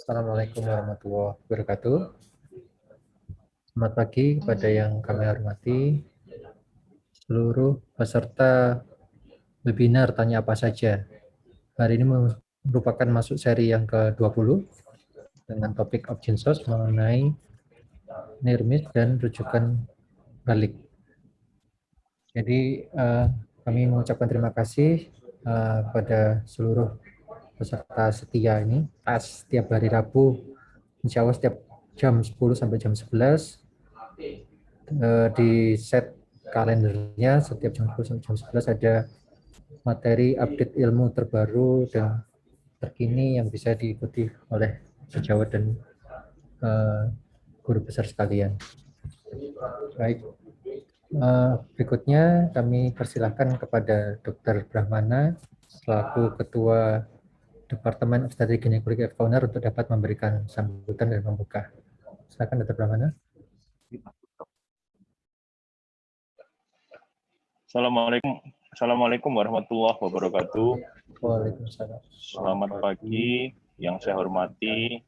Assalamualaikum warahmatullahi wabarakatuh. Selamat pagi kepada yang kami hormati, seluruh peserta webinar Tanya Apa Saja. Hari ini merupakan masuk seri yang ke-20 dengan topik Objinsos mengenai NIRMIS dan rujukan balik. Jadi kami mengucapkan terima kasih pada seluruh peserta setia ini. Setiap hari Rabu, insya Allah setiap jam 10 sampai jam 11 di set kalendernya setiap jam 10 sampai jam 11 ada materi update ilmu terbaru dan terkini yang bisa diikuti oleh sejawat dan guru besar sekalian. Baik, berikutnya kami persilahkan kepada Dr. Brahmana selaku Ketua Departemen Obstetrik Ginekologi FKUNER untuk dapat memberikan sambutan dan membuka. Silakan Dr. Brahmana. Assalamualaikum warahmatullahi wabarakatuh. Waalaikumsalam. Selamat pagi, yang saya hormati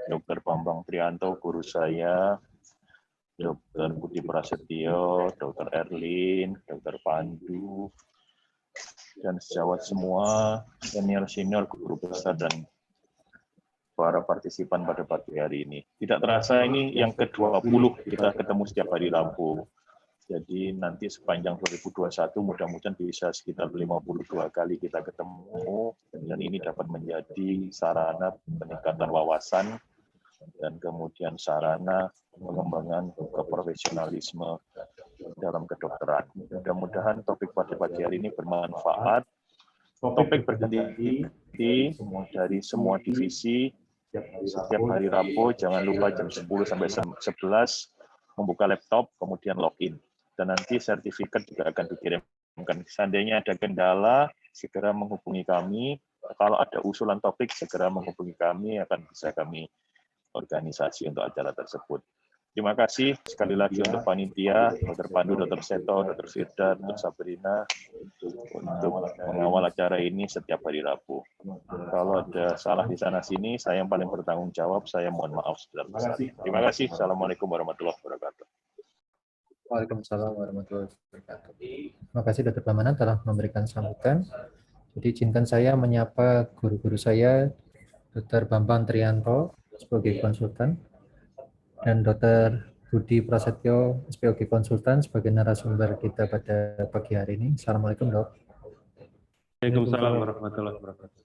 Dr. Bambang Trianto, guru saya, Dr. Budi Prasetyo, Dr. Erlin, Dr. Pandu, dan sejawat semua, senior-senior, guru besar, dan para partisipan pada pagi hari ini. Tidak terasa ini yang ke-20 kita ketemu setiap hari Rabu. Jadi nanti sepanjang 2021 mudah-mudahan bisa sekitar 52 kali kita ketemu, dan ini dapat menjadi sarana peningkatan wawasan dan kemudian sarana pengembangan keprofesionalisme dalam kedokteran. Mudah-mudahan topik pada pagi hari ini bermanfaat. Topik berganti dari semua divisi setiap hari Rabu, jangan lupa jam 10 sampai 11 membuka laptop, kemudian login. Dan nanti sertifikat juga akan dikirimkan. Seandainya ada kendala, segera menghubungi kami. Kalau ada usulan topik, segera menghubungi kami, akan bisa kami organisasi untuk acara tersebut. Terima kasih sekali lagi untuk panitia, Dr. Pandu, Dr. Seto, Dr. Firda, Dr. Sabrina, untuk mengawal acara ini setiap hari Rabu. Kalau ada salah di sana-sini, saya yang paling bertanggung jawab, saya mohon maaf sebesar-besarnya. Terima kasih. Assalamualaikum warahmatullahi wabarakatuh. Waalaikumsalam warahmatullahi wabarakatuh. Terima kasih Dr. Brahmana telah memberikan sambutan. Jadi izinkan saya menyapa guru-guru saya, Dr. Bambang Trianto sebagai konsultan, dan Dr. Budi Prasetyo SPOG konsultan sebagai narasumber kita pada pagi hari ini. Assalamualaikum Dok. Waalaikumsalam warahmatullahi wabarakatuh.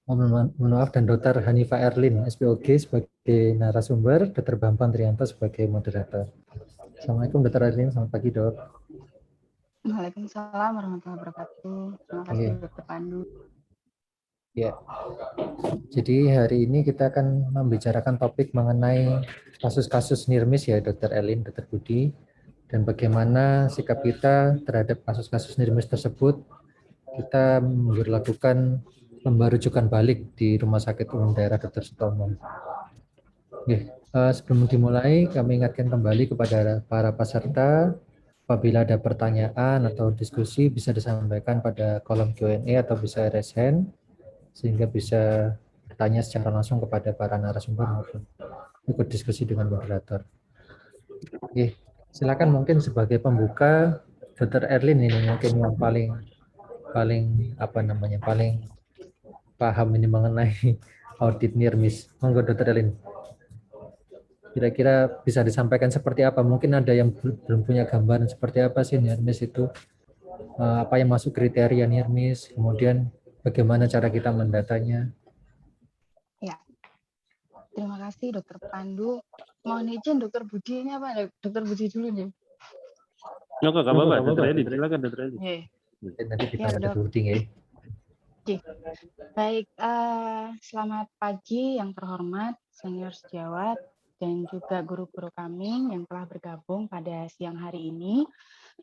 Mohon maaf, dan Dr. Hanifa Erlin SPOG sebagai narasumber, Dr. Bambang Trianto sebagai moderator. Assalamualaikum Dr. Erlin, selamat pagi Dok. Waalaikumsalam warahmatullahi wabarakatuh. Terima kasih Dr. Pandu. Ya, jadi hari ini kita akan membicarakan topik mengenai kasus-kasus NIRMIS ya Dr. Erlin, Dr. Budi, dan bagaimana sikap kita terhadap kasus-kasus NIRMIS tersebut. Kita memberlakukan pembarujukan balik di Rumah Sakit Umum Daerah Dr. Sutomo. Oke, sebelum dimulai, kami ingatkan kembali kepada para peserta, apabila ada pertanyaan atau diskusi bisa disampaikan pada kolom Q&A atau bisa raise hand, sehingga bisa bertanya secara langsung kepada para narasumber maupun ikut diskusi dengan moderator. Oke, silakan mungkin sebagai pembuka Dr. Erlin ini mungkin yang paling paham ini mengenai audit NIRMIS. Monggo Dr. Erlin. Kira-kira bisa disampaikan seperti apa? Mungkin ada yang belum punya gambaran seperti apa sih NIRMIS itu, apa yang masuk kriteria NIRMIS, kemudian bagaimana cara kita mendatanya. Ya, terima kasih Dr. Pandu. Mohon izin Dr. Budi ini apa? Dr. Budi dulu nih. Nggak apa-apa, Dr. Erlin. Silakan Dr. Erlin. Nanti kita Ya, ada Dok. Budi ya. Oke. Baik, selamat pagi yang terhormat senior sejawat dan juga guru-guru kami yang telah bergabung pada siang hari ini.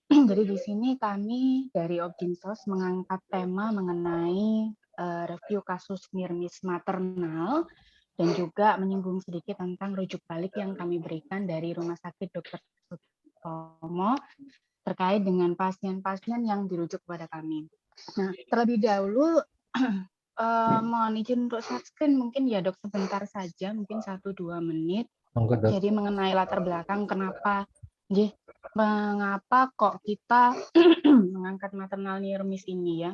Jadi di sini kami dari Objinsos mengangkat tema mengenai review kasus NIRMIS maternal dan juga menyinggung sedikit tentang rujuk balik yang kami berikan dari Rumah Sakit Dr. Sutomo terkait dengan pasien-pasien yang dirujuk kepada kami. Nah, terlebih dahulu Mohon izin untuk share screen mungkin ya dok sebentar saja, mungkin 1-2 menit. Monggo dok. Jadi mengenai latar belakang kenapa, mengapa kok kita mengangkat maternal near miss ini ya.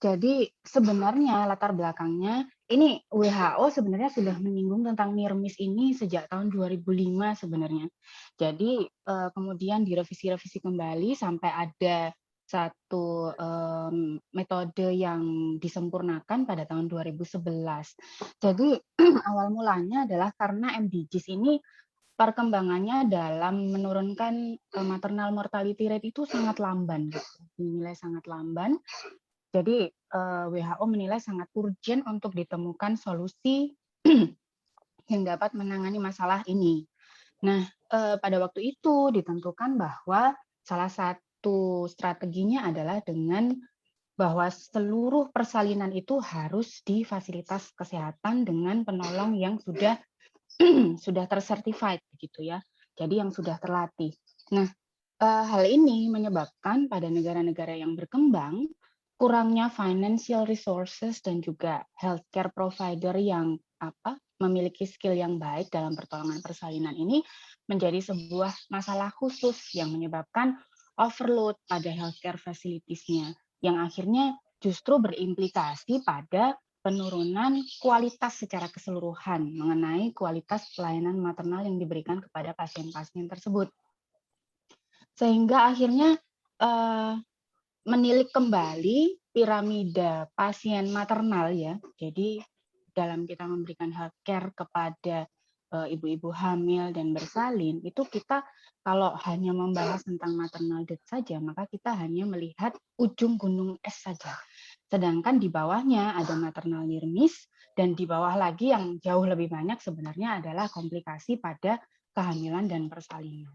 Jadi sebenarnya latar belakangnya ini WHO sebenarnya sudah menyinggung tentang near miss ini sejak tahun 2005 sebenarnya. Jadi kemudian direvisi-revisi kembali sampai ada satu metode yang disempurnakan pada tahun 2011. Jadi awal mulanya adalah karena MDGs ini perkembangannya dalam menurunkan maternal mortality rate itu sangat lamban, dinilai sangat lamban. Jadi WHO menilai sangat urgent untuk ditemukan solusi yang dapat menangani masalah ini. Nah, pada waktu itu ditentukan bahwa salah satu strateginya adalah dengan bahwa seluruh persalinan itu harus di fasilitas kesehatan dengan penolong yang sudah sudah tersertified begitu ya. Jadi yang sudah terlatih. Nah, hal ini menyebabkan pada negara-negara yang berkembang kurangnya financial resources dan juga healthcare provider yang memiliki skill yang baik dalam pertolongan persalinan ini menjadi sebuah masalah khusus yang menyebabkan overload pada healthcare facilities-nya yang akhirnya justru berimplikasi pada penurunan kualitas secara keseluruhan mengenai kualitas pelayanan maternal yang diberikan kepada pasien-pasien tersebut. Sehingga akhirnya menilik kembali piramida pasien maternal ya. Jadi dalam kita memberikan healthcare kepada ibu-ibu hamil dan bersalin, itu kita kalau hanya membahas tentang maternal death saja, maka kita hanya melihat ujung gunung es saja. Sedangkan di bawahnya ada maternal near miss, dan di bawah lagi yang jauh lebih banyak sebenarnya adalah komplikasi pada kehamilan dan persalinan.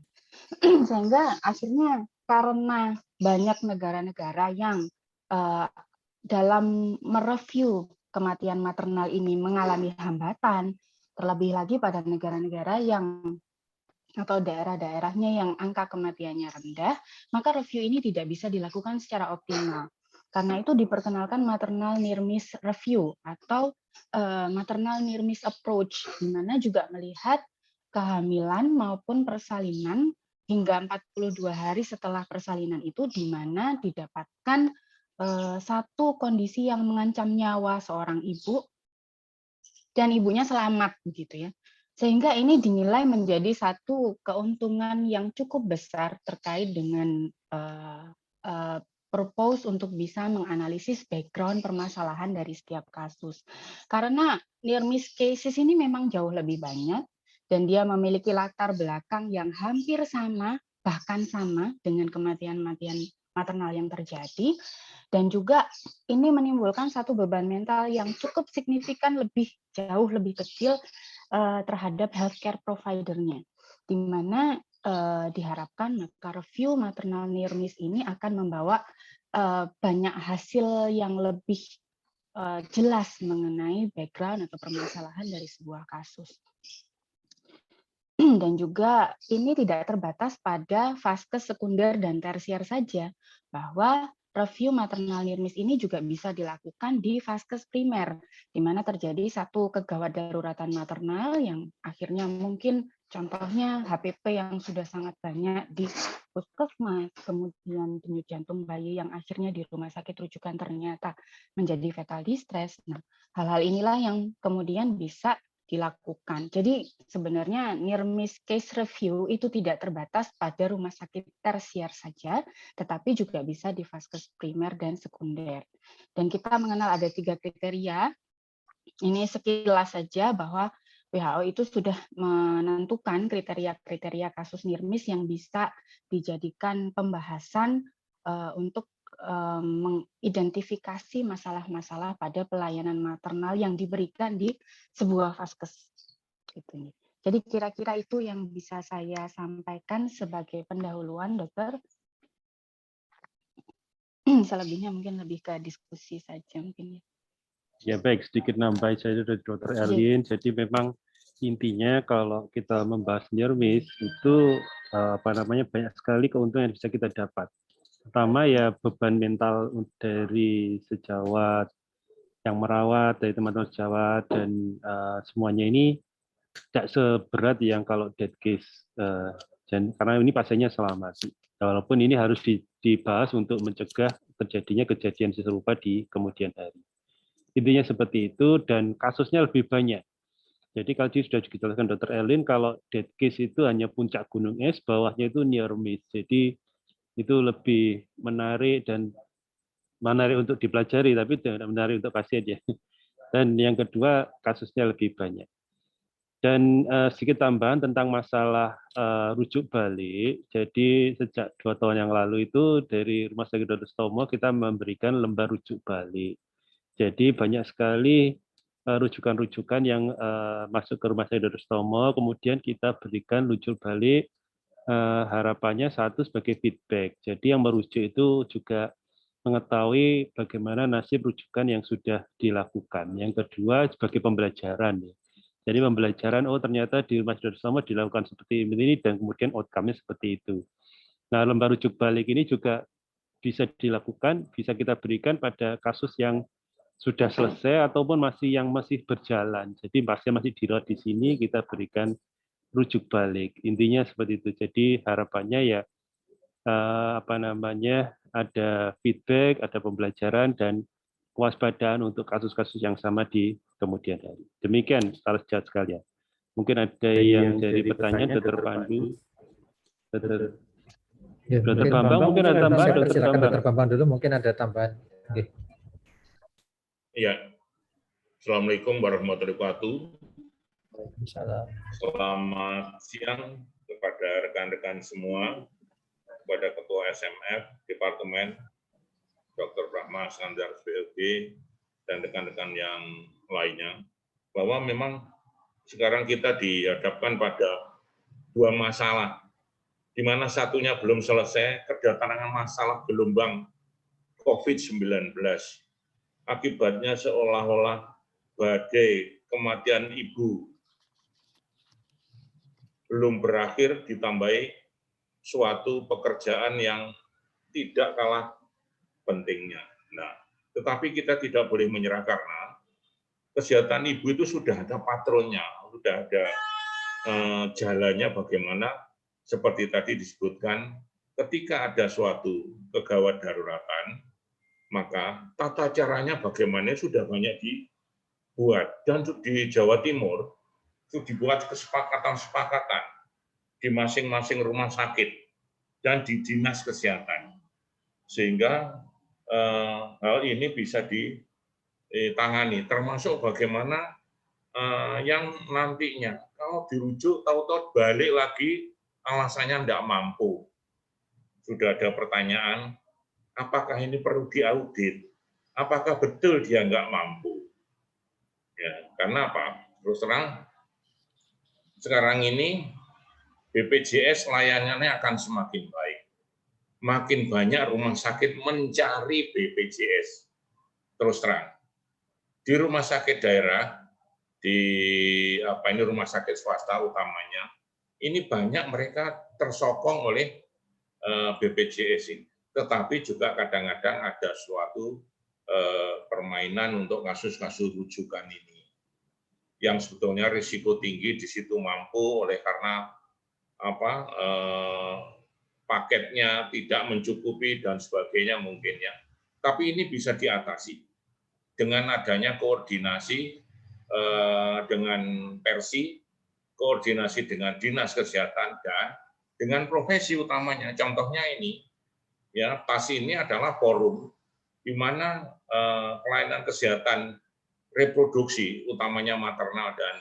Sehingga akhirnya karena banyak negara-negara yang dalam mereview kematian maternal ini mengalami hambatan, terlebih lagi pada negara-negara yang atau daerah-daerahnya yang angka kematiannya rendah, maka review ini tidak bisa dilakukan secara optimal. Karena itu diperkenalkan maternal near miss review atau maternal near miss approach, di mana juga melihat kehamilan maupun persalinan hingga 42 hari setelah persalinan itu, di mana didapatkan satu kondisi yang mengancam nyawa seorang ibu dan ibunya selamat begitu ya. Sehingga ini dinilai menjadi satu keuntungan yang cukup besar terkait dengan purpose untuk bisa menganalisis background permasalahan dari setiap kasus. Karena near miss cases ini memang jauh lebih banyak dan dia memiliki latar belakang yang hampir sama, bahkan sama dengan kematian-kematian maternal yang terjadi, dan juga ini menimbulkan satu beban mental yang cukup signifikan, jauh lebih kecil terhadap healthcare provider-nya, di mana diharapkan maka review maternal near miss ini akan membawa banyak hasil yang lebih jelas mengenai background atau permasalahan dari sebuah kasus. Dan juga ini tidak terbatas pada vaskes sekunder dan tersier saja, bahwa review maternal near miss ini juga bisa dilakukan di vaskes primer, di mana terjadi satu kegawat daruratan maternal yang akhirnya mungkin contohnya HPP yang sudah sangat banyak di puskesmas, kemudian denyut jantung bayi yang akhirnya di rumah sakit rujukan ternyata menjadi fetal distress. Nah, hal-hal inilah yang kemudian bisa dilakukan. Jadi sebenarnya near miss case review itu tidak terbatas pada rumah sakit tersier saja, tetapi juga bisa di vaskes primer dan sekunder. Dan kita mengenal ada 3 kriteria. Ini sekilas saja bahwa WHO itu sudah menentukan kriteria-kriteria kasus near miss yang bisa dijadikan pembahasan untuk mengidentifikasi masalah-masalah pada pelayanan maternal yang diberikan di sebuah vaskes. Gitu. Jadi kira-kira itu yang bisa saya sampaikan sebagai pendahuluan, dokter. Selebihnya mungkin lebih ke diskusi saja mungkin. Ya baik, sedikit nambah saya dari Dr. Erlin. Jadi memang intinya kalau kita membahas near miss itu banyak sekali keuntungan yang bisa kita dapat. Pertama ya beban mental dari sejawat yang merawat, dari teman-teman sejawat, dan semuanya ini tidak seberat yang kalau dead case, karena ini pasiennya selamat. Walaupun ini harus dibahas untuk mencegah terjadinya kejadian serupa di kemudian hari. Intinya seperti itu, dan kasusnya lebih banyak. Jadi kalau sudah dijelaskan Dr. Elin, kalau dead case itu hanya puncak gunung es, bawahnya itu near miss. Jadi itu lebih menarik dan menarik untuk dipelajari, tapi tidak menarik untuk pasien ya. Dan yang kedua, kasusnya lebih banyak. Dan sedikit tambahan tentang masalah rujuk balik. Jadi sejak 2 tahun yang lalu itu dari Rumah Sakit Dr. Sutomo kita memberikan lembar rujuk balik. Jadi banyak sekali rujukan-rujukan yang masuk ke Rumah Sakit Dr. Sutomo, kemudian kita berikan rujuk balik, harapannya satu sebagai feedback. Jadi yang merujuk itu juga mengetahui bagaimana nasib rujukan yang sudah dilakukan. Yang kedua sebagai pembelajaran. Jadi pembelajaran, oh ternyata di Rumah Sakit Dr. Sutomo dilakukan seperti ini dan kemudian outcome-nya seperti itu. Nah, lembar rujuk balik ini juga bisa dilakukan, bisa kita berikan pada kasus yang sudah selesai ataupun masih berjalan. Jadi pasien masih dirawat di sini, kita berikan rujuk balik. Intinya seperti itu. Jadi harapannya ya ada feedback, ada pembelajaran dan kewaspadaan untuk kasus-kasus yang sama di kemudian hari. Demikian, salah sejauh sekalian. Mungkin ada yang dari pertanyaan, Dr. Pandu, Dr. Ya, Dr. Bambang, mungkin ada tambahan, saya Dr. persilakan Bambang. Dr. Bambang dulu, mungkin ada tambahan. Oke. Iya. Assalamualaikum warahmatullahi wabarakatuh. Waalaikumsalam. Selamat siang kepada rekan-rekan semua, kepada Ketua SMF, Departemen, Dr. Brahma Skandar SPLB, dan rekan-rekan yang lainnya, bahwa memang sekarang kita dihadapkan pada dua masalah, di mana satunya belum selesai, kedatangan masalah gelombang COVID-19. Akibatnya seolah-olah badai kematian ibu belum berakhir, ditambahi suatu pekerjaan yang tidak kalah pentingnya. Nah, tetapi kita tidak boleh menyerah karena kesehatan ibu itu sudah ada patronnya, sudah ada jalannya bagaimana, seperti tadi disebutkan, ketika ada suatu kegawat daruratan, maka tata caranya bagaimana sudah banyak dibuat. Dan di Jawa Timur, itu dibuat kesepakatan-kesepakatan di masing-masing rumah sakit dan di dinas kesehatan. Sehingga hal ini bisa ditangani, termasuk bagaimana yang nantinya kalau dirujuk tahu-tahu balik lagi alasannya tidak mampu. Sudah ada pertanyaan, apakah ini perlu diaudit? Apakah betul dia nggak mampu? Ya, karena apa? Terus terang, sekarang ini BPJS layanannya akan semakin baik. Makin banyak rumah sakit mencari BPJS. Terus terang, di rumah sakit daerah, di rumah sakit swasta utamanya, ini banyak mereka tersokong oleh BPJS ini. Tetapi juga kadang-kadang ada suatu permainan untuk kasus-kasus rujukan ini, yang sebetulnya risiko tinggi di situ mampu oleh karena paketnya tidak mencukupi dan sebagainya mungkin ya. Tapi ini bisa diatasi dengan adanya koordinasi dengan Persi, koordinasi dengan dinas kesehatan dan dengan profesi utamanya. Contohnya ini, ya PAS ini adalah forum di mana pelayanan kesehatan reproduksi, utamanya maternal dan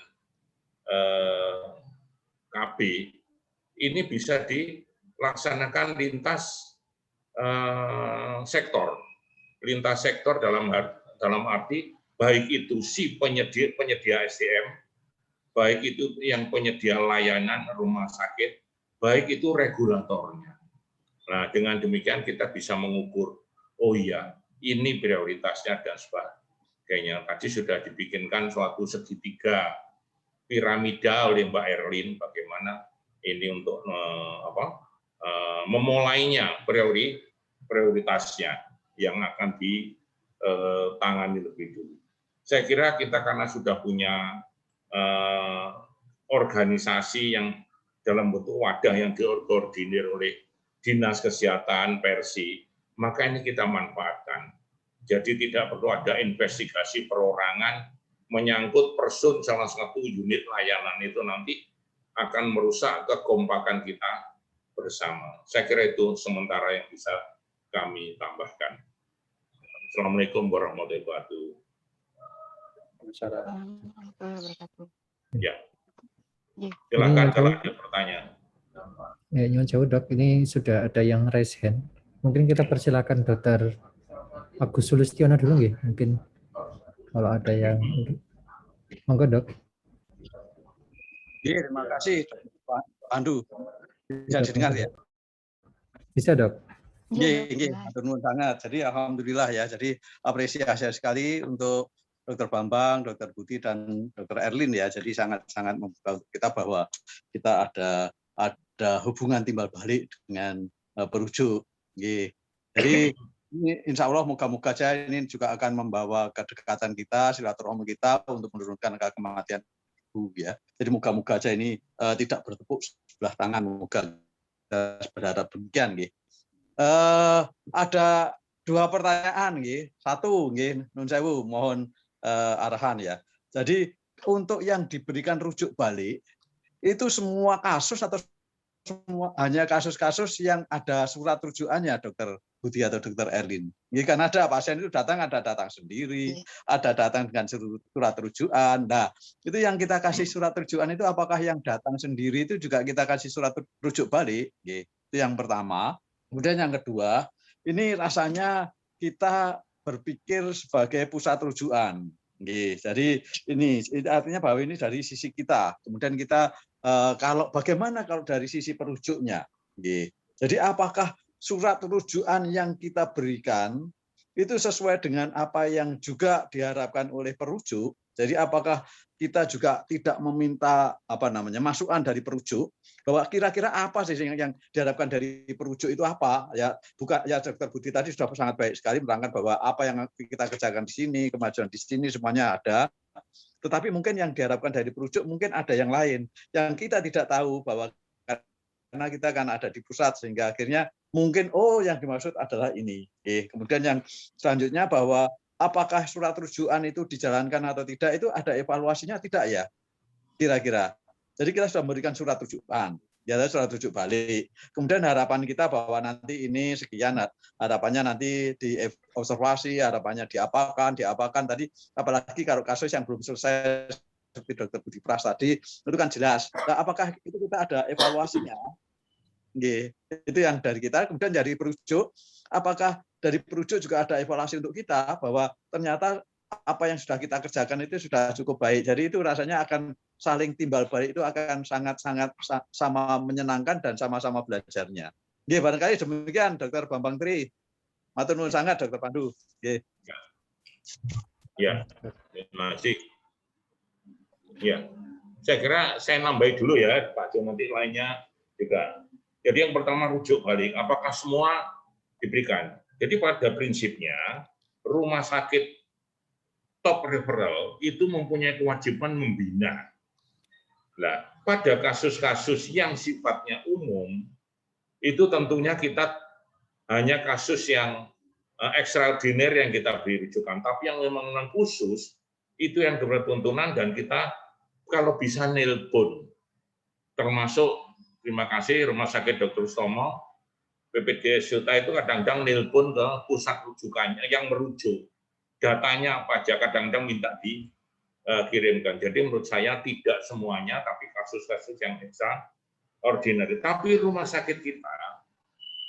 KB, ini bisa dilaksanakan lintas sektor dalam arti baik itu si penyedia SDM, baik itu yang penyedia layanan rumah sakit, baik itu regulatornya. Nah, dengan demikian kita bisa mengukur, oh iya, ini prioritasnya dan sebagainya. Tadi sudah dibikinkan suatu segitiga piramida oleh Mbak Erlin, bagaimana ini untuk memulainya prioritasnya yang akan ditangani lebih dulu. Saya kira kita karena sudah punya organisasi yang dalam bentuk wadah yang dikoordinir oleh Dinas Kesehatan Persi, maka ini kita manfaatkan. Jadi tidak perlu ada investigasi perorangan menyangkut person salah satu unit layanan itu nanti akan merusak kekompakan kita bersama. Saya kira itu sementara yang bisa kami tambahkan. Assalamualaikum warahmatullahi wabarakatuh. Ya, silakan kalau ada pertanyaan. Ya, nyuwun sewu Dok, ini sudah ada yang raise hand. Mungkin kita persilakan Dr. Agus Sulistiono dulu nggih, mungkin kalau ada yang monggo Dok. Terima kasih Pak Pandu. Bisa didengar ya? Bisa Dok. Nggih, matur nuwun sangat. Jadi alhamdulillah ya. Jadi apresiasi sekali untuk Dr. Bambang, Dr. Budi dan Dr. Erlin ya. Jadi sangat-sangat membuka kita bahwa kita ada hubungan timbal balik dengan perujuk. Nggih. Jadi ini insya Allah moga-moga saja ini juga akan membawa kedekatan kita, silaturahmi kita untuk menurunkan angka kematian ibu ya. Jadi moga-moga saja ini tidak bertepuk sebelah tangan. Moga berharap demikian. Nggih. Ada dua pertanyaan, nggih. Satu, nggih, nun sewu, mohon arahan ya. Jadi untuk yang diberikan rujuk balik itu semua kasus atau hanya kasus-kasus yang ada surat rujukannya, Dokter Budi atau Dokter Erlin? Nggih, kan ada pasien itu datang sendiri, ada datang dengan surat rujukan. Nah, itu yang kita kasih surat rujukan itu apakah yang datang sendiri itu juga kita kasih surat rujuk balik? Nggih, itu yang pertama. Kemudian yang kedua, ini rasanya kita berpikir sebagai pusat rujukan. Jadi ini artinya bahwa ini dari sisi kita. Kemudian kita bagaimana kalau dari sisi perujuknya? Jadi apakah surat rujukan yang kita berikan itu sesuai dengan apa yang juga diharapkan oleh perujuk? Jadi apakah kita juga tidak meminta masukan dari perujuk bahwa kira-kira apa sih yang diharapkan dari perujuk itu apa? Ya bukan ya Dr. Budi tadi sudah sangat baik sekali menerangkan bahwa apa yang kita kerjakan di sini, kemajuan di sini semuanya ada. Tetapi mungkin yang diharapkan dari perujuk mungkin ada yang lain yang kita tidak tahu bahwa karena kita kan ada di pusat sehingga akhirnya mungkin yang dimaksud adalah ini. Kemudian yang selanjutnya bahwa apakah surat rujukan itu dijalankan atau tidak itu ada evaluasinya tidak ya? Kira-kira. Jadi kita sudah memberikan surat rujukan, ya surat rujuk balik. Kemudian harapan kita bahwa nanti ini sekian, harapannya nanti diobservasi, harapannya diapakan tadi, apalagi kalau kasus yang belum selesai seperti Dr. Budi Pras tadi, itu kan jelas. Nah, apakah itu kita ada evaluasinya? Itu yang dari kita. Kemudian dari perujuk, apakah dari perujuk juga ada evaluasi untuk kita bahwa ternyata apa yang sudah kita kerjakan itu sudah cukup baik. Jadi itu rasanya akan saling timbal balik, itu akan sangat-sangat sama menyenangkan dan sama-sama belajarnya. Barangkali demikian Dr. Bambang Tri. Matur nuwun sangat Dr. Pandu. Ya, terima kasih. Ya, saya kira saya nambahi dulu ya, Pak Jo, nanti lainnya juga. Jadi yang pertama rujuk balik, apakah semua diberikan? Jadi pada prinsipnya rumah sakit top referral itu mempunyai kewajiban membina. Nah, pada kasus-kasus yang sifatnya umum, itu tentunya kita hanya kasus yang ekstraordiner yang kita beri rujukan. Tapi yang memang khusus, itu yang bertuntunan dan kita kalau bisa nelpon. Termasuk, terima kasih, Rumah Sakit Dr. Sutomo, PPDS Yota itu kadang-kadang nelpon ke pusat rujukannya yang merujuk. Datanya apa aja, kadang-kadang minta dikirimkan. Jadi menurut saya tidak semuanya, tapi kasus-kasus yang extraordinary. Tapi rumah sakit kita,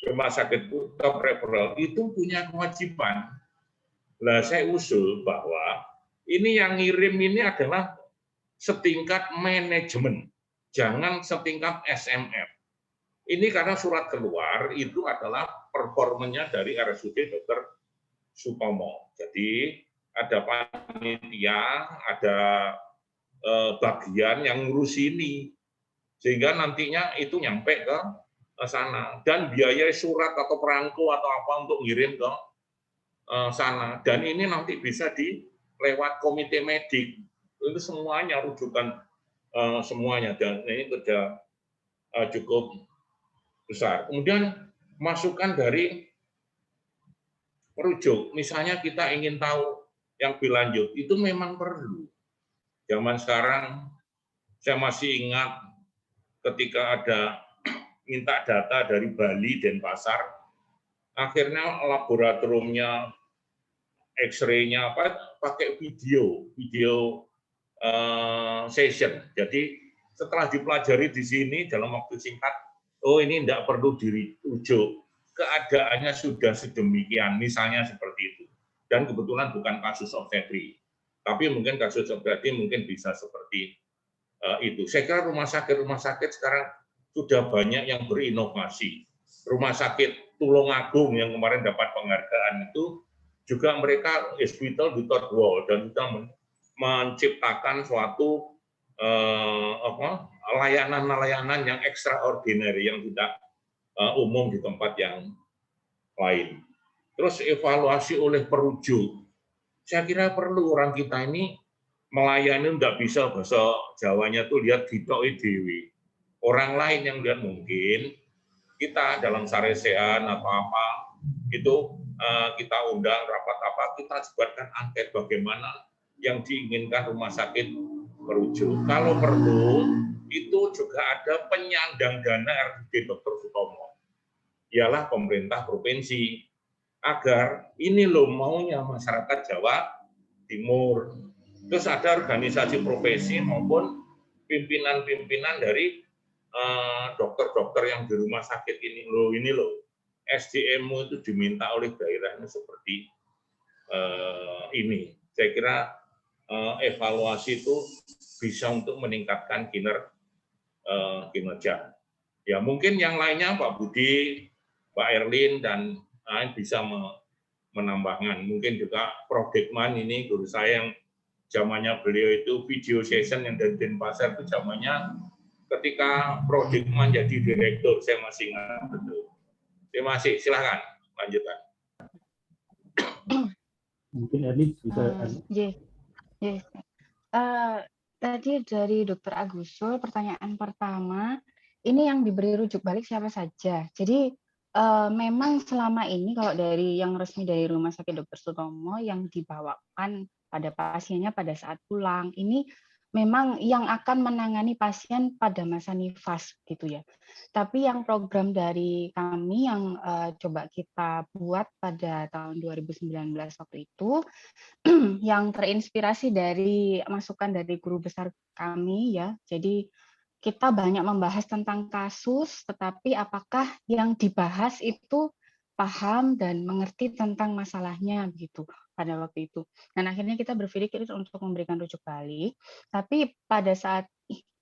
rumah sakit top referral itu punya kewajiban. Nah, saya usul bahwa ini yang ngirim ini adalah setingkat manajemen, jangan setingkat SMF. Ini karena surat keluar itu adalah performanya dari RSUD Dr. Sutomo. Jadi ada panitia, ada bagian yang ngurus ini, sehingga nantinya itu nyampe ke sana, dan biaya surat atau perangko atau apa untuk ngirim ke sana, dan ini nanti bisa lewat komite medik, itu semuanya rujukan semuanya, dan ini kerja cukup besar. Kemudian masukan dari perujuk, misalnya kita ingin tahu yang lebih lanjut, itu memang perlu. Zaman sekarang saya masih ingat ketika ada minta data dari Bali, Denpasar, akhirnya laboratoriumnya, X-ray-nya pakai video session. Jadi setelah dipelajari di sini dalam waktu singkat, oh ini tidak perlu dirujuk, keadaannya sudah sedemikian, misalnya seperti itu. Dan kebetulan bukan kasus obstetri, tapi mungkin kasus obstetri mungkin bisa seperti itu. Saya kira rumah sakit sekarang sudah banyak yang berinovasi. Rumah sakit Tulungagung yang kemarin dapat penghargaan itu juga mereka hospital di third world dan sudah menciptakan suatu layanan-layanan yang extraordinary yang tidak umum di tempat yang lain. Terus evaluasi oleh perujuk. Saya kira perlu orang kita ini melayani, tidak bisa bahasa Jawanya tuh lihat ditoki dewi. Orang lain yang lihat mungkin kita dalam saresean atau apa itu kita undang rapat apa, kita sebarkan angket bagaimana yang diinginkan rumah sakit merujuk. Kalau perlu itu juga ada penyandang dana RSUD Dr. Sutomo, ialah pemerintah provinsi, agar ini loh maunya masyarakat Jawa Timur. Terus ada organisasi profesi maupun pimpinan-pimpinan dari dokter-dokter yang di rumah sakit ini loh SDM-mu itu diminta oleh daerahnya seperti ini. Saya kira evaluasi itu bisa untuk meningkatkan kinerja. Ya mungkin yang lainnya Pak Budi, Pak Erlin dan bisa menambahkan. Mungkin juga Prof. Dekman ini guru saya yang zamannya beliau itu video session yang dari Denpasar itu zamannya ketika Prof. Dekman jadi direktur, saya masih ingat betul. Terima kasih, silakan lanjutkan. Mungkin Erlin bisa. Tadi dari Dr. Agusul, pertanyaan pertama, ini yang diberi rujuk balik siapa saja. Jadi memang selama ini kalau dari yang resmi dari Rumah Sakit Dr. Sutomo yang dibawakan pada pasiennya pada saat pulang, ini memang yang akan menangani pasien pada masa nifas gitu ya. Tapi yang program dari kami yang coba kita buat pada tahun 2019 waktu itu, yang terinspirasi dari masukan dari guru besar kami ya. Jadi kita banyak membahas tentang kasus, tetapi apakah yang dibahas itu paham dan mengerti tentang masalahnya begitu pada waktu itu. Dan akhirnya kita berpikir untuk memberikan rujuk balik, tapi pada saat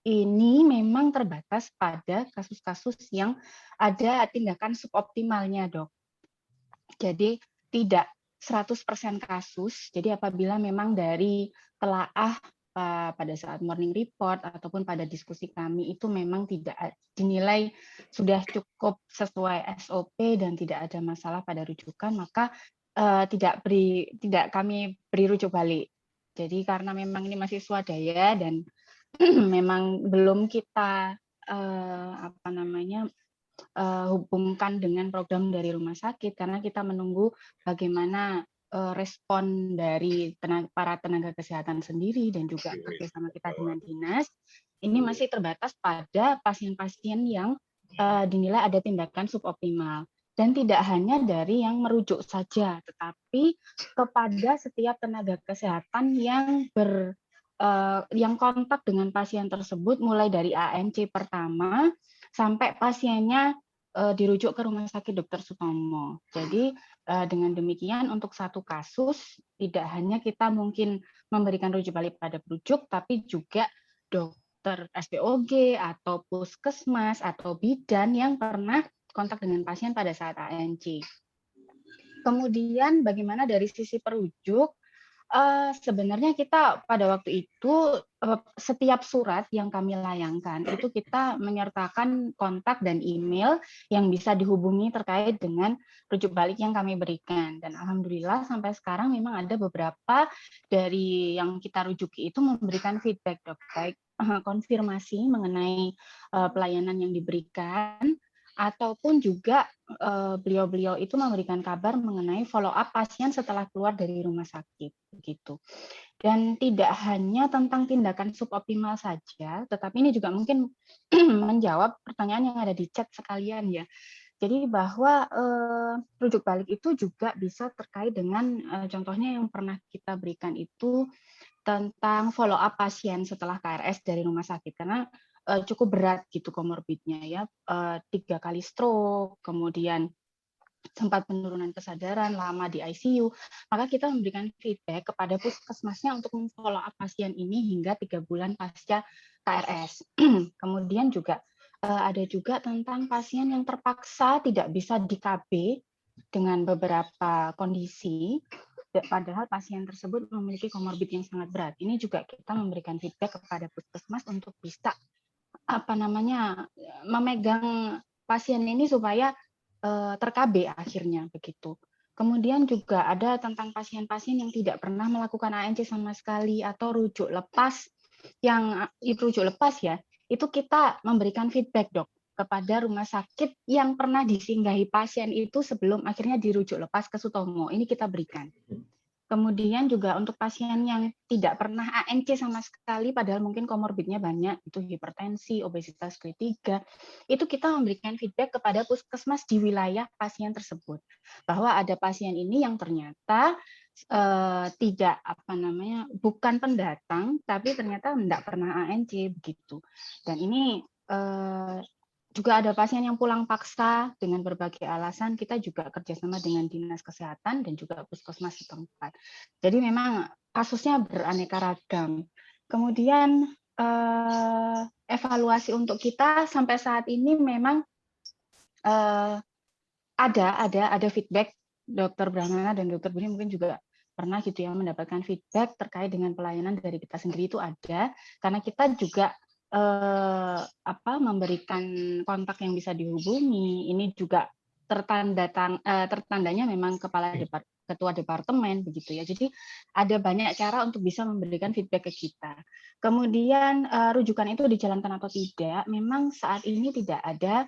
ini memang terbatas pada kasus-kasus yang ada tindakan suboptimalnya, Dok. Jadi tidak 100% kasus. Jadi apabila memang dari telaah pada saat morning report ataupun pada diskusi kami itu memang tidak dinilai sudah cukup sesuai SOP dan tidak ada masalah pada rujukan, maka tidak kami beri rujuk balik. Jadi karena memang ini masih swadaya dan memang belum kita hubungkan dengan program dari rumah sakit karena kita menunggu bagaimana respon dari para tenaga kesehatan sendiri dan juga kerjasama kita dengan dinas. Ini masih terbatas pada pasien-pasien yang dinilai ada tindakan suboptimal. Dan tidak hanya dari yang merujuk saja, tetapi kepada setiap tenaga kesehatan yang yang kontak dengan pasien tersebut mulai dari ANC pertama sampai pasiennya dirujuk ke Rumah Sakit Dr. Sutomo. Jadi dengan demikian untuk satu kasus tidak hanya kita mungkin memberikan rujuk balik pada perujuk, tapi juga dokter SPOG atau puskesmas atau bidan yang pernah kontak dengan pasien pada saat ANC. Kemudian bagaimana dari sisi perujuk? Sebenarnya kita pada waktu itu setiap surat yang kami layangkan itu kita menyertakan kontak dan email yang bisa dihubungi terkait dengan rujuk balik yang kami berikan, dan alhamdulillah sampai sekarang memang ada beberapa dari yang kita rujuki itu memberikan feedback, Dok, baik konfirmasi mengenai pelayanan yang diberikan ataupun juga beliau-beliau itu memberikan kabar mengenai follow up pasien setelah keluar dari rumah sakit begitu. Dan tidak hanya tentang tindakan suboptimal saja, tetapi ini juga mungkin menjawab pertanyaan yang ada di chat sekalian ya. Jadi bahwa rujuk balik itu juga bisa terkait dengan contohnya yang pernah kita berikan itu tentang follow up pasien setelah KRS dari rumah sakit, karena cukup berat gitu komorbidnya ya, 3 kali stroke, kemudian sempat penurunan kesadaran, lama di ICU, maka kita memberikan feedback kepada puskesmasnya untuk memfollow up pasien ini hingga 3 bulan pasca KRS. Kemudian juga ada juga tentang pasien yang terpaksa tidak bisa di KB dengan beberapa kondisi, padahal pasien tersebut memiliki komorbid yang sangat berat. Ini juga kita memberikan feedback kepada puskesmas untuk bisa memegang pasien ini supaya ter-KB akhirnya begitu. Kemudian juga ada tentang pasien-pasien yang tidak pernah melakukan ANC sama sekali atau rujuk lepas, yang rujuk lepas ya, itu kita memberikan feedback, Dok, kepada rumah sakit yang pernah disinggahi pasien itu sebelum akhirnya dirujuk lepas ke Sutomo. Ini kita berikan. Kemudian juga untuk pasien yang tidak pernah ANC sama sekali, padahal mungkin komorbidnya banyak, itu hipertensi, obesitas grade 3, itu kita memberikan feedback kepada puskesmas di wilayah pasien tersebut, bahwa ada pasien ini yang ternyata tidak bukan pendatang, tapi ternyata tidak pernah ANC begitu. Dan ini juga ada pasien yang pulang paksa dengan berbagai alasan, kita juga kerjasama dengan Dinas Kesehatan dan juga puskesmas setempat. Jadi memang kasusnya beraneka ragam. Kemudian evaluasi untuk kita sampai saat ini memang ada feedback, Dokter Brahmana dan Dokter Budi mungkin juga pernah gitu ya mendapatkan feedback terkait dengan pelayanan dari kita sendiri itu ada, karena kita juga memberikan kontak yang bisa dihubungi. Ini juga tertandanya memang ketua departemen begitu ya. Jadi ada banyak cara untuk bisa memberikan feedback ke kita. Kemudian rujukan itu dijalankan atau tidak, memang saat ini tidak ada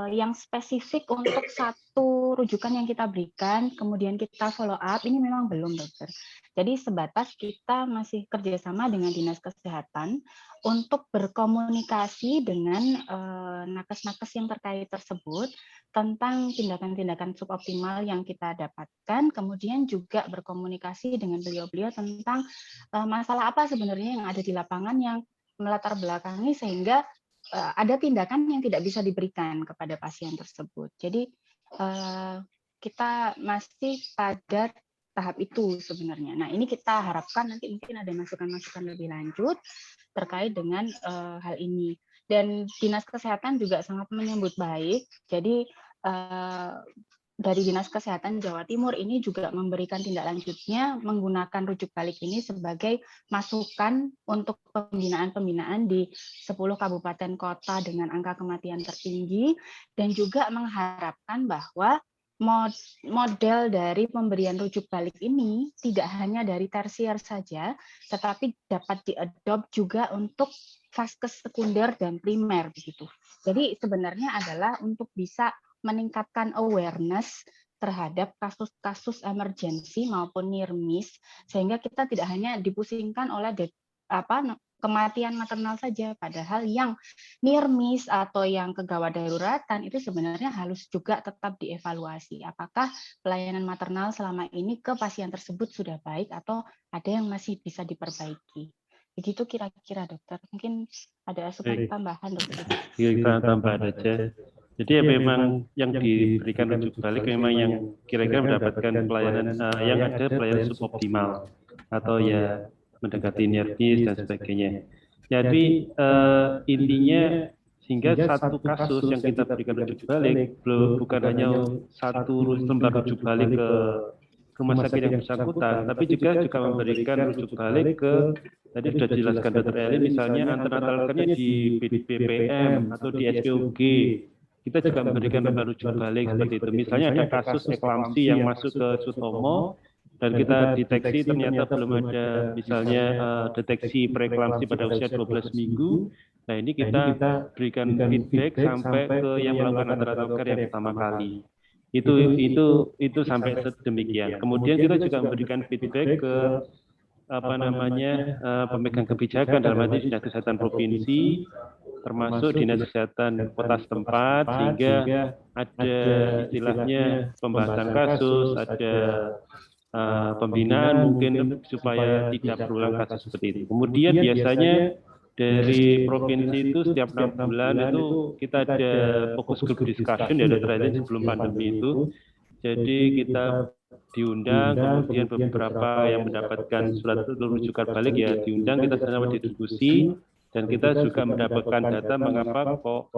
yang spesifik untuk satu rujukan yang kita berikan, kemudian kita follow up, ini memang belum, Dokter. Jadi sebatas kita masih kerjasama dengan Dinas Kesehatan untuk berkomunikasi dengan nakes-nakes yang terkait tersebut tentang tindakan-tindakan suboptimal yang kita dapatkan, kemudian juga berkomunikasi dengan beliau-beliau tentang masalah apa sebenarnya yang ada di lapangan yang melatar belakangi sehingga ada tindakan yang tidak bisa diberikan kepada pasien tersebut. Jadi kita masih pada tahap itu sebenarnya. Nah, ini kita harapkan nanti mungkin ada masukan-masukan lebih lanjut terkait dengan hal ini. Dan Dinas Kesehatan juga sangat menyambut baik. Jadi dari Dinas Kesehatan Jawa Timur ini juga memberikan tindak lanjutnya menggunakan rujuk balik ini sebagai masukan untuk pembinaan-pembinaan di 10 kabupaten kota dengan angka kematian tertinggi, dan juga mengharapkan bahwa model dari pemberian rujuk balik ini tidak hanya dari tersier saja, tetapi dapat diadopt juga untuk vaskes sekunder dan primer begitu. Jadi sebenarnya adalah untuk bisa meningkatkan awareness terhadap kasus-kasus emergensi maupun near miss, sehingga kita tidak hanya dipusingkan oleh kematian maternal saja, padahal yang near miss atau yang kegawat daruratan itu sebenarnya harus juga tetap dievaluasi. Apakah pelayanan maternal selama ini ke pasien tersebut sudah baik atau ada yang masih bisa diperbaiki. Begitu kira-kira, Dokter. Mungkin ada asupan tambahan, Dokter. Kita tambahan aja. Jadi ya memang yang diberikan rujuk balik memang yang kira-kira mendapatkan pelayanan yang ada pelayanan suboptimal atau ya mendekati near miss dan sebagainya. Jadi intinya sehingga satu kasus yang kita berikan rujuk balik bukan hanya satu lembar rujuk balik ke rumah sakit yang bersangkutan, tapi juga memberikan rujuk balik ke, tadi sudah dijelaskan Dr. Eli, misalnya antenatal care-nya di BPM atau di SPOG. Kita juga memberikan rujuk balik seperti itu. Misalnya ada kasus eklamsi yang masuk ke Sutomo, dan kita deteksi ternyata belum ada misalnya deteksi preeklamsi pada usia 12 minggu. Nah ini kita berikan feedback sampai ke yang melakukan antenatal care yang pertama kali. Itu sampai sedemikian. Kemudian kita juga memberikan feedback ke pemegang kebijakan dalam arti dinas kesehatan provinsi, termasuk dinas kesehatan kota setempat, sehingga ada istilahnya pembahasan kasus, ada pembinaan mungkin supaya tidak berulang kasus seperti itu. Kemudian biasanya dari provinsi itu setiap 6 bulan itu kita ada fokus group discussion ya Dr. Eli sebelum pandemi itu. Jadi kita diundang, kemudian beberapa yang mendapatkan surat rujukan balik ya diundang, kita sama diskusi, dan kita juga mendapatkan data mengapa kok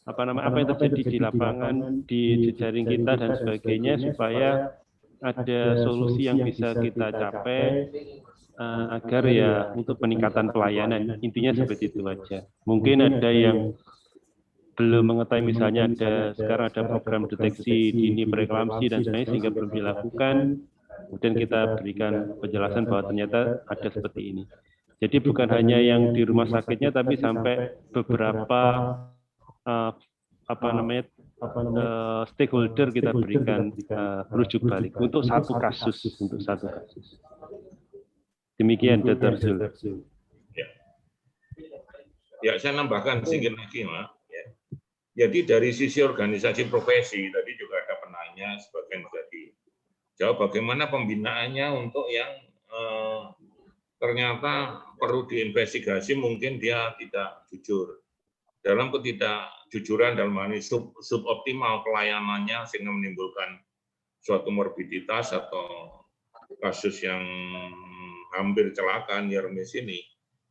apa yang terjadi di lapangan, di jejaring kita dan sebagainya, supaya ada solusi yang bisa kita capai agar ya untuk peningkatan pelayanan. Intinya seperti itu aja. Mungkin ada yang belum mengetahui, misalnya sekarang ada program deteksi dini preeklamsi dan sebagainya sehingga belum dilakukan, kemudian kita berikan penjelasan bahwa ternyata ada seperti ini. Jadi bukan hanya yang di rumah sakitnya, tapi sampai beberapa stakeholder kita berikan rujuk balik untuk satu kasus. Demikian Dr. Zul. Ya, saya nambahkan sedikit lagi, Pak. Jadi dari sisi organisasi profesi, tadi juga ada penanya, sebagian sudah dijawab, bagaimana pembinaannya untuk yang ternyata perlu diinvestigasi, mungkin dia tidak jujur. Dalam ketidakjujuran dalam hal ini suboptimal pelayanannya sehingga menimbulkan suatu morbiditas atau kasus yang hampir celaka nirmis ini,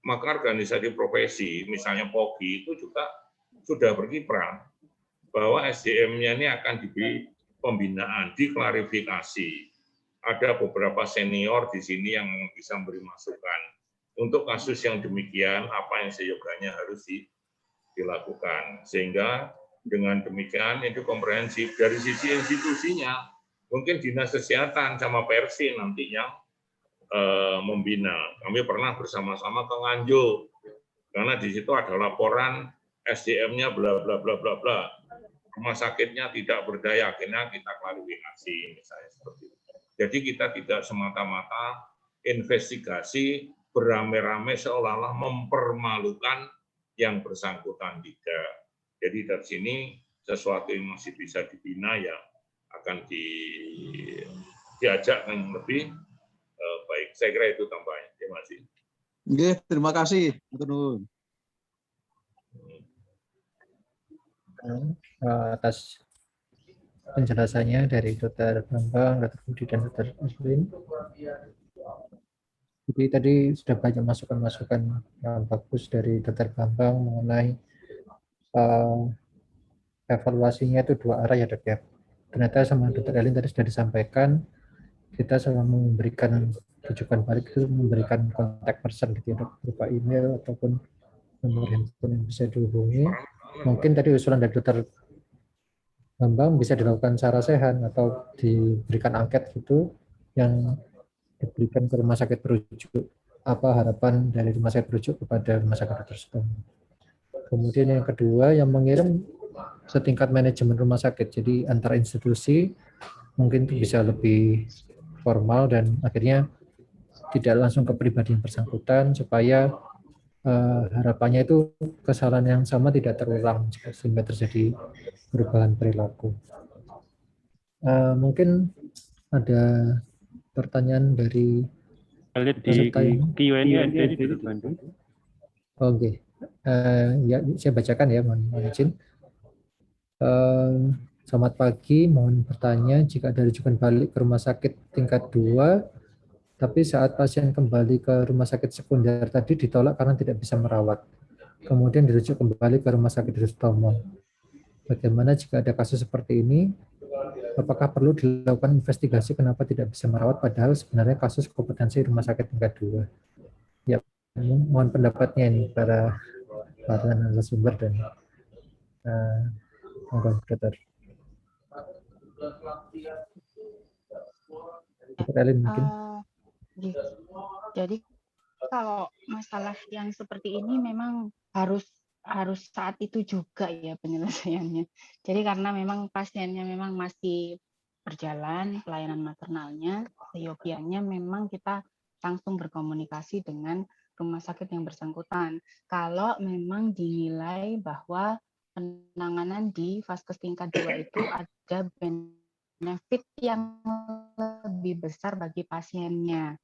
maka organisasi profesi, misalnya POGI itu juga sudah berkiprah bahwa SDM-nya ini akan diberi pembinaan, diklarifikasi. Ada beberapa senior di sini yang bisa memberi masukan untuk kasus yang demikian, apa yang seyogyanya harus dilakukan. Sehingga dengan demikian itu komprehensif. Dari sisi institusinya, mungkin dinas kesehatan sama Persi nanti yang membina. Kami pernah bersama-sama ke Nganjuk, karena di situ ada laporan SDM-nya bla bla bla bla bla. Rumah sakitnya tidak berdaya, akhirnya kita klarifikasi misalnya seperti itu. Jadi kita tidak semata-mata investigasi beramai-ramai seolah-olah mempermalukan yang bersangkutan, tidak. Jadi dari sini sesuatu yang masih bisa dibina ya akan diajak yang lebih baik. Saya kira itu tambahannya. Terima kasih. Oke, terima kasih. Atas penjelasannya dari Dr. Bambang, Dr. Budi, dan Dr. Evelyn. Jadi tadi sudah banyak masukan-masukan yang bagus dari Dr. Bambang mengenai evaluasinya itu dua arah ya Dok ya. Ternyata sama Dr. Evelyn tadi sudah disampaikan, kita selama memberikan rujukan balik itu memberikan kontak person gitu ya Dok, berupa email ataupun nomor handphone yang bisa dihubungi. Mungkin tadi usulan dari Dr. Bambang bisa dilakukan secara sehat atau diberikan angket gitu yang diberikan ke rumah sakit perujuk. Apa harapan dari rumah sakit perujuk kepada rumah sakit tersebut. Kemudian yang kedua, yang mengirim setingkat manajemen rumah sakit. Jadi antara institusi mungkin itu bisa lebih formal dan akhirnya tidak langsung ke pribadi yang bersangkutan supaya harapannya itu kesalahan yang sama tidak terulang sehingga terjadi perubahan perilaku. Mungkin ada pertanyaan dari peserta ini. Oke, ya saya bacakan ya, mohon izin. Selamat pagi, mohon bertanya jika ada rujukan balik ke rumah sakit tingkat 2. Tapi saat pasien kembali ke rumah sakit sekunder tadi ditolak karena tidak bisa merawat. Kemudian dirujuk kembali ke rumah sakit Sutomo. Bagaimana jika ada kasus seperti ini? Apakah perlu dilakukan investigasi kenapa tidak bisa merawat padahal sebenarnya kasus kompetensi rumah sakit tingkat 2? Ya, mohon pendapatnya ini para narasumber dan monggo Dokter. Dokter Elin mungkin. Jadi kalau masalah yang seperti ini memang harus saat itu juga ya penyelesaiannya. Jadi karena memang pasiennya memang masih berjalan pelayanan maternalnya, seyogianya memang kita langsung berkomunikasi dengan rumah sakit yang bersangkutan. Kalau memang dinilai bahwa penanganan di vaskes tingkat 2 itu ada benefit yang lebih besar bagi pasiennya.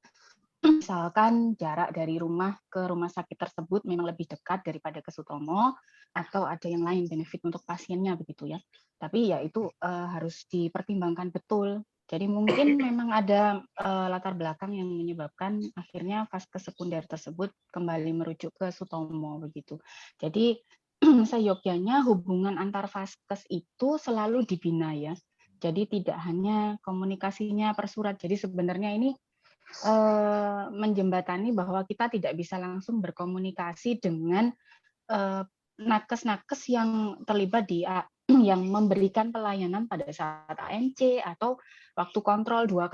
Misalkan jarak dari rumah ke rumah sakit tersebut memang lebih dekat daripada ke Sutomo, atau ada yang lain benefit untuk pasiennya begitu ya. Tapi ya itu harus dipertimbangkan betul. Jadi mungkin memang ada latar belakang yang menyebabkan akhirnya vaskes sekunder tersebut kembali merujuk ke Sutomo begitu. Jadi seyogyanya hubungan antar vaskes itu selalu dibina ya. Jadi tidak hanya komunikasinya per surat. Jadi sebenarnya ini menjembatani bahwa kita tidak bisa langsung berkomunikasi dengan nakes-nakes yang terlibat di yang memberikan pelayanan pada saat ANC atau waktu kontrol 2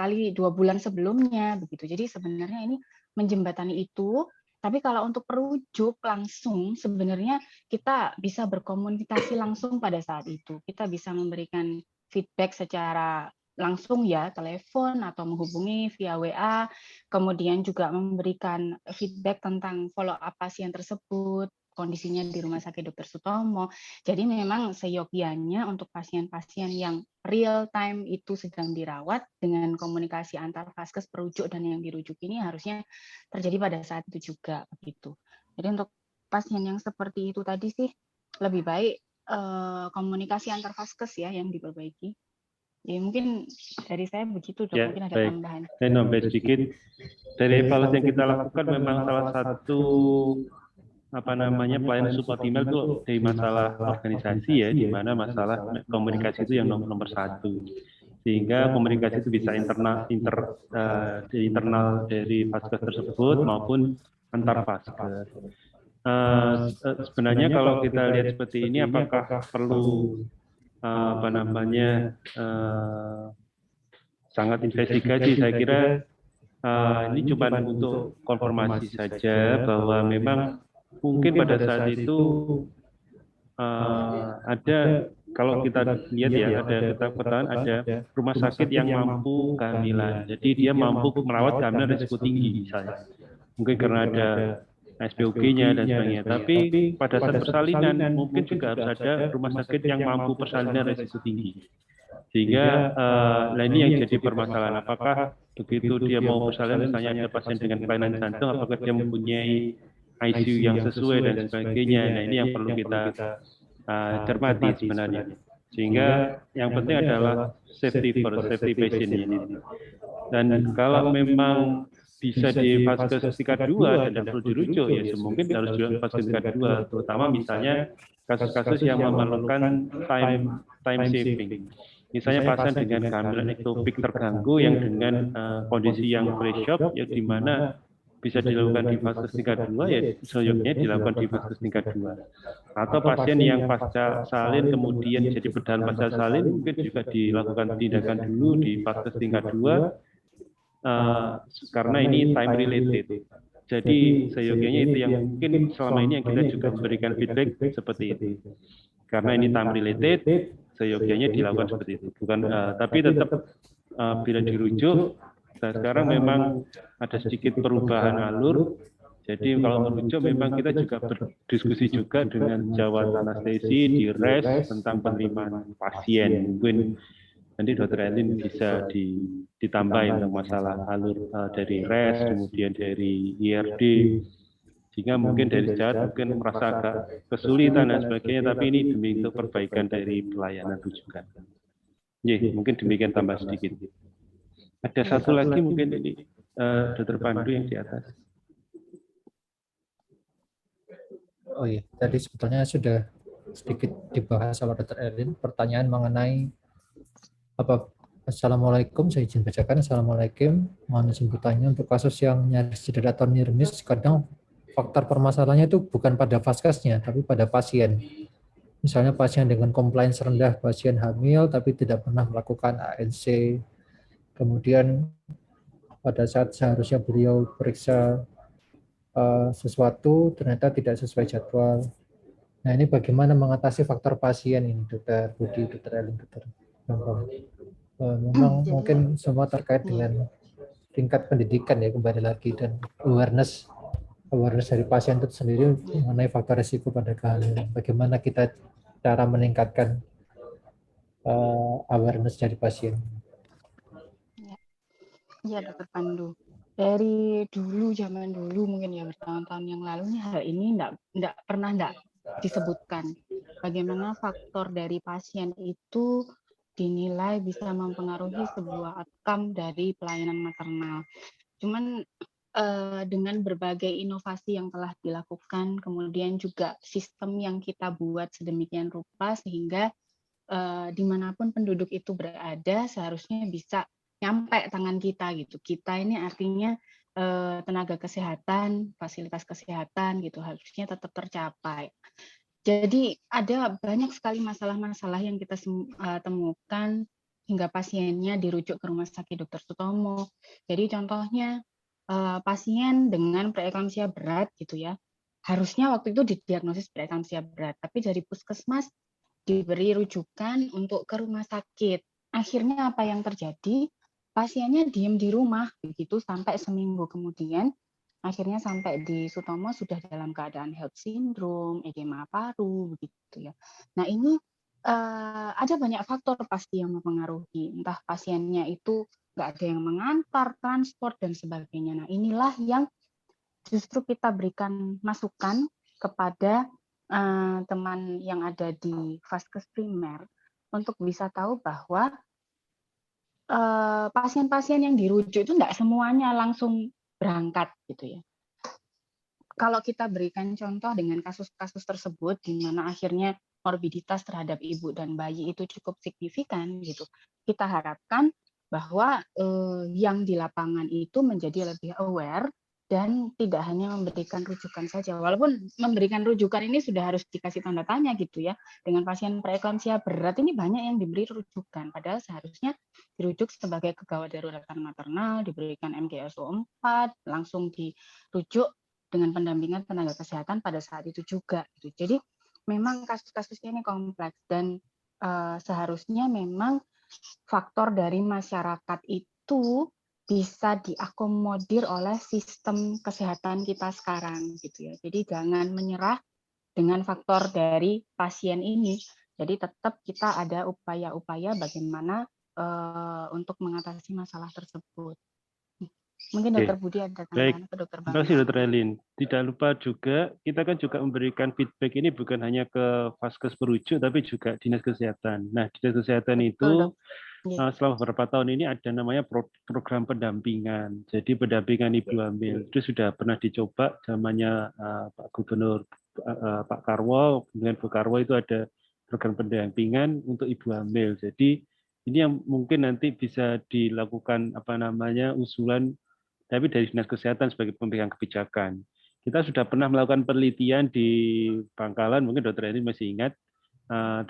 bulan sebelumnya begitu. Jadi sebenarnya ini menjembatani itu. Tapi kalau untuk perujuk langsung sebenarnya kita bisa berkomunikasi langsung pada saat itu. Kita bisa memberikan feedback secara langsung ya, telepon atau menghubungi via WA, kemudian juga memberikan feedback tentang follow up pasien tersebut, kondisinya di Rumah Sakit Dr. Sutomo. Jadi memang seyogianya untuk pasien-pasien yang real time itu sedang dirawat dengan komunikasi antar vaskes perujuk dan yang dirujuk ini harusnya terjadi pada saat itu juga begitu. Jadi untuk pasien yang seperti itu tadi sih lebih baik komunikasi antar vaskes ya yang diperbaiki. Ya mungkin dari saya begitu dok, Ya, mungkin ada baik. tambahan. Saya nambah sedikit. Dari evaluasi yang kita lakukan memang salah satu pelayanan support email itu dari masalah organisasi ya, di mana masalah komunikasi itu yang nomor satu. Sehingga komunikasi itu bisa internal dari vaskes tersebut maupun antar vaskes. Sebenarnya kalau kita lihat seperti ini, apakah perlu sangat investigasi? Saya kira ini cuma untuk konfirmasi saja bahwa memang mungkin pada saat itu ada, kalau kita lihat ya, ada ketakutan ada rumah sakit yang mampu kehamilan, jadi dia mampu merawat kehamilan risiko tinggi misalnya, mungkin karena ada SPOG-nya dan sebagainya. Tapi pada saat persalinan mungkin juga harus ada rumah sakit yang mampu persalinan risiko tinggi. Sehingga ini yang jadi permasalahan, apakah begitu dia mau persalinan, misalnya ada pasien dengan kelainan jantung, apakah dia mempunyai ICU yang sesuai dan sebagainya. Nah ini yang perlu kita cermati sebenarnya. Sehingga yang penting adalah safety first, safety patient ini. Dan kalau memang bisa di vaskes tingkat 2 dan perlu dirujuk, ya mungkin harus di vaskes tingkat 2, terutama misalnya kasus-kasus yang memerlukan time saving. Misalnya pasien dengan kehamilan ektopik terganggu yang dengan kondisi yang pre-shock, ya di mana bisa dilakukan di vaskes tingkat 2, ya seyogyanya dilakukan di vaskes tingkat 2. Atau pasien yang pasca salin kemudian jadi bertahan pasca salin, mungkin juga dilakukan tindakan dulu di vaskes tingkat 2, karena ini time related. Jadi seyogyanya itu yang mungkin selama ini yang kita juga memberikan feedback seperti itu. Karena ini time related, seyogyanya dilakukan seperti itu. Bukan, tapi tetap bila dirujuk, sekarang memang ada sedikit perubahan alur. Jadi kalau merujuk memang kita juga berdiskusi juga dengan jawat anestesi di RES tentang penerimaan pasien. Mungkin nanti Dr. Elin bisa ditambahin tentang masalah alur dari RES, kemudian dari IRD, sehingga mungkin dari jawat mungkin merasa agak kesulitan dan sebagainya, tapi ini demi untuk perbaikan dari pelayanan rujukan. Ya, mungkin demikian tambah sedikit. Ada satu lagi mungkin ini Dr. Pandu yang di atas. Oh iya, tadi sebetulnya sudah sedikit dibahas oleh Dr. Elin, pertanyaan mengenai Assalamualaikum, saya izin bacakan. Assalamualaikum, mohon sebutannya untuk kasus yang nyaris cedera atau nirmis, kadang faktor permasalahannya itu bukan pada vaskesnya, tapi pada pasien. Misalnya pasien dengan compliance rendah, pasien hamil tapi tidak pernah melakukan ANC, kemudian pada saat seharusnya beliau periksa sesuatu ternyata tidak sesuai jadwal. Nah, ini bagaimana mengatasi faktor pasien ini, Dokter Budi, Dokter Elin, Dokter Bambang. Memang Jadi, mungkin semua terkait ya, dengan tingkat pendidikan ya, kembali lagi, dan awareness dari pasien itu sendiri mengenai faktor risiko pada kehamilan. Bagaimana kita cara meningkatkan awareness dari pasien. ya Dokter Pandu. Dari dulu, zaman dulu mungkin ya bertahun-tahun yang lalu hal ini enggak pernah disebutkan. Bagaimana faktor dari pasien itu dinilai bisa mempengaruhi sebuah outcome dari pelayanan maternal. Cuman dengan berbagai inovasi yang telah dilakukan, kemudian juga sistem yang kita buat sedemikian rupa sehingga dimanapun penduduk itu berada seharusnya bisa nyampe tangan kita gitu. Kita ini artinya tenaga kesehatan, fasilitas kesehatan gitu harusnya tetap tercapai. Jadi ada banyak sekali masalah-masalah yang kita temukan hingga pasiennya dirujuk ke Rumah Sakit Dr. Sutomo. Jadi contohnya pasien dengan preeklamsia berat gitu ya. Harusnya waktu itu didiagnosis preeklamsia berat, tapi dari puskesmas diberi rujukan untuk ke rumah sakit. Akhirnya apa yang terjadi? Pasiennya diam di rumah begitu sampai seminggu kemudian. Akhirnya sampai di Sutomo sudah dalam keadaan health syndrome, edema paru, begitu ya. Nah ini ada banyak faktor pasti yang mempengaruhi. Entah pasiennya itu nggak ada yang mengantar, transport dan sebagainya. Nah inilah yang justru kita berikan masukan kepada teman yang ada di vaskes primer untuk bisa tahu bahwa pasien-pasien yang dirujuk itu enggak semuanya langsung berangkat gitu ya. Kalau kita berikan contoh dengan kasus-kasus tersebut di mana akhirnya morbiditas terhadap ibu dan bayi itu cukup signifikan gitu. Kita harapkan bahwa yang di lapangan itu menjadi lebih aware dan tidak hanya memberikan rujukan saja. Walaupun memberikan rujukan ini sudah harus dikasih tanda tanya gitu ya. Dengan pasien preeklamsia berat ini banyak yang diberi rujukan. Padahal seharusnya dirujuk sebagai kegawat daruratan maternal, diberikan MGSO 4, langsung dirujuk dengan pendampingan tenaga kesehatan pada saat itu juga. Jadi memang kasus-kasusnya ini kompleks dan seharusnya memang faktor dari masyarakat itu bisa diakomodir oleh sistem kesehatan kita sekarang gitu ya. Jadi jangan menyerah dengan faktor dari pasien ini. Jadi tetap kita ada upaya-upaya bagaimana untuk mengatasi masalah tersebut. Mungkin Dokter Budi ada tambahan ke Dokter Terima kasih Dokter Elin. Tidak lupa juga, kita kan juga memberikan feedback ini bukan hanya ke vaskes perujuk, tapi juga dinas kesehatan. Nah, dinas kesehatan itu selama beberapa tahun ini ada namanya program pendampingan. Jadi pendampingan ibu hamil itu sudah pernah dicoba zamannya Pak Gubernur Pak Karwo, dengan Bu Karwo itu ada program pendampingan untuk ibu hamil. Jadi ini yang mungkin nanti bisa dilakukan usulan tapi dari dinas kesehatan sebagai pemegang kebijakan. Kita sudah pernah melakukan penelitian di Bangkalan, mungkin Dokter Elin masih ingat,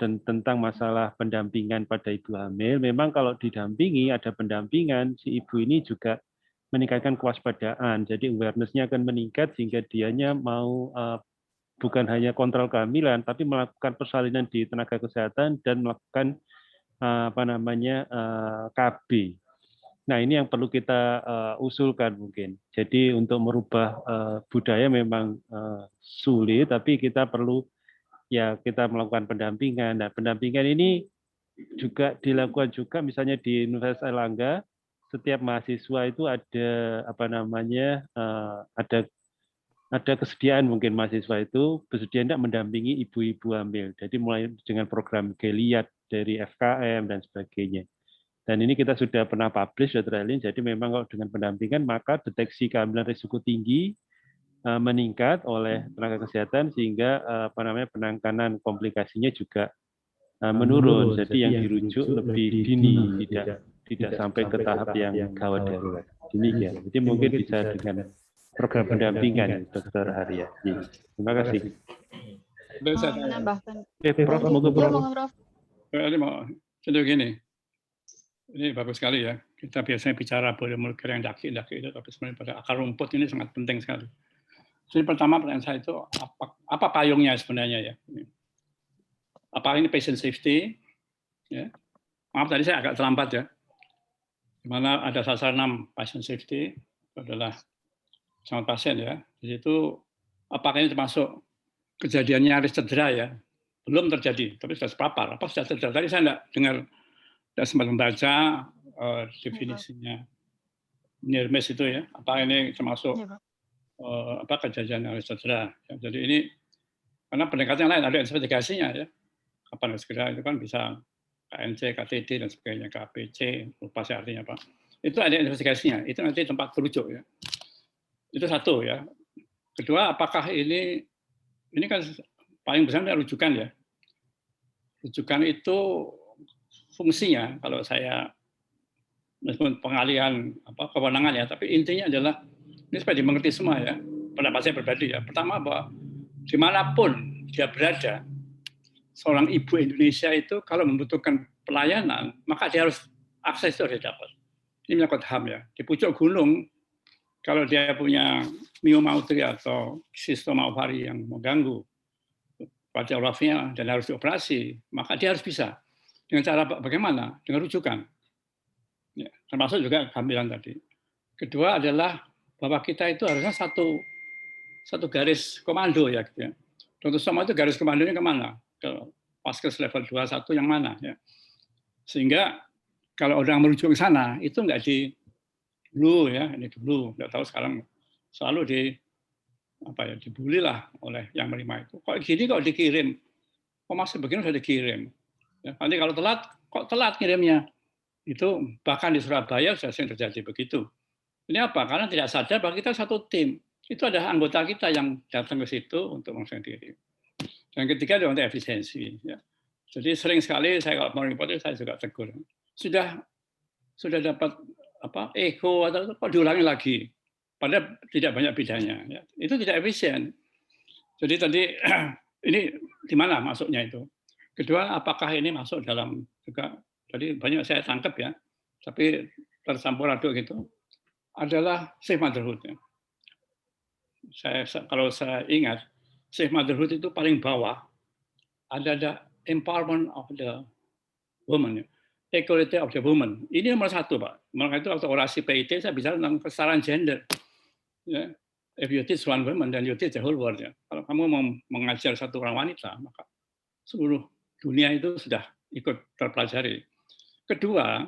dan tentang masalah pendampingan pada ibu hamil. Memang kalau didampingi, ada pendampingan, si ibu ini juga meningkatkan kewaspadaan. Jadi awareness-nya akan meningkat sehingga dianya mau bukan hanya kontrol kehamilan, tapi melakukan persalinan di tenaga kesehatan dan melakukan KB. Nah, ini yang perlu kita usulkan mungkin. Jadi untuk merubah budaya memang sulit, tapi kita perlu kita melakukan pendampingan. Nah, pendampingan ini juga dilakukan juga misalnya di Universitas Airlangga, setiap mahasiswa itu ada ada kesediaan mungkin mahasiswa itu bersedia tidak mendampingi ibu-ibu hamil. Jadi mulai dengan program Geliat dari FKM dan sebagainya. Dan ini kita sudah pernah publish, Dr. Elin, jadi memang kalau dengan pendampingan, maka deteksi kehamilan risiko tinggi meningkat oleh tenaga kesehatan, sehingga penanganan komplikasinya juga menurun. Jadi yang dirujuk lebih dini, tidak sampai ke tahap yang gawat darurat. Demikian. Jadi mungkin bisa dengan program pendampingan Dokter Haria. Terima kasih. Menambahkan. Prof, monggo Ya, Prof. monggo, Prof. Ini mau contoh gini, ini bagus sekali ya. Kita biasanya bicara molekul yang daki-daki itu, tapi sebenarnya pada akar rumput ini sangat penting sekali. Jadi pertama pertanyaan saya itu apa payungnya sebenarnya ya? Apa ini patient safety? Ya. Maaf tadi saya agak terlambat ya. Di mana ada sasaran 6 patient safety itu adalah selamat pasien ya. Di situ apakah ini termasuk kejadian nyaris cedera ya? Belum terjadi, tapi sudah terpapar. Apa sudah cedera? Tadi saya tidak sempat membaca definisinya near miss itu ya. Apa ini termasuk kejadian nyaris cedera? Ya, jadi ini karena pendekatan lain ada investigasinya ya. Kapan segera itu kan bisa KNC, KTD dan sebagainya, KPC, lupa saya artinya apa. Itu ada investigasinya. Itu nanti tempat terujuk ya. Itu satu ya. Kedua, apakah ini kan paling besar rujukan ya. Rujukan itu fungsinya kalau saya meskipun pengalihan kewenangan ya, tapi intinya adalah ini supaya dimengerti semua ya. Pendapat saya pribadi ya. Pertama bahwa dimanapun dia berada, seorang ibu Indonesia itu kalau membutuhkan pelayanan, maka dia harus akses itu harus dapat. Ini menyangkut HAM ya. Di pucuk gunung, kalau dia punya myomautria atau sistem ovari yang mengganggu radiografnya dan harus dioperasi, maka dia harus bisa. Dengan cara bagaimana? Dengan rujukan. Ya, termasuk juga kehamilan tadi. Kedua adalah bahwa kita itu harusnya satu garis komando ya. Gitu ya. Dokter Stoma itu garis komandonya kemana? Ke Paskes level 21 yang mana ya. Sehingga kalau orang merujuk ke sana itu nggak dulu ya, ini dulu nggak tahu sekarang selalu dibully lah oleh yang menerima itu. Kok gini kok dikirim? Kok masih begini sudah dikirim? Ya, nanti kalau kok telat kirimnya? Itu bahkan di Surabaya sudah sering terjadi begitu. Ini apa? Karena tidak sadar bahwa kita satu tim. Itu ada anggota kita yang datang ke situ untuk melakukan kirim. Yang ketiga adalah untuk efisiensi. Ya. Jadi sering sekali saya kalau mau report itu saya juga tegur. Sudah dapat echo atau kok diulangi lagi. Padahal tidak banyak bedanya. Ya. Itu tidak efisien. Jadi tadi ini di mana masuknya itu? Kedua, apakah ini masuk dalam juga? Tadi banyak saya tangkap ya, tapi tercampur aduk gitu. Adalah safe motherhood. Ya. Kalau saya ingat, safe motherhood itu paling bawah ada empowerment of the woman, equality of the woman. Ini nomor satu, Pak. Maka itu waktu orasi PIT saya bicara tentang kesetaraan gender. Ya. If you teach one woman, then you teach the whole world. Ya. Kalau kamu mau mengajar satu orang wanita, maka seluruh dunia itu sudah ikut terpelajari. Kedua,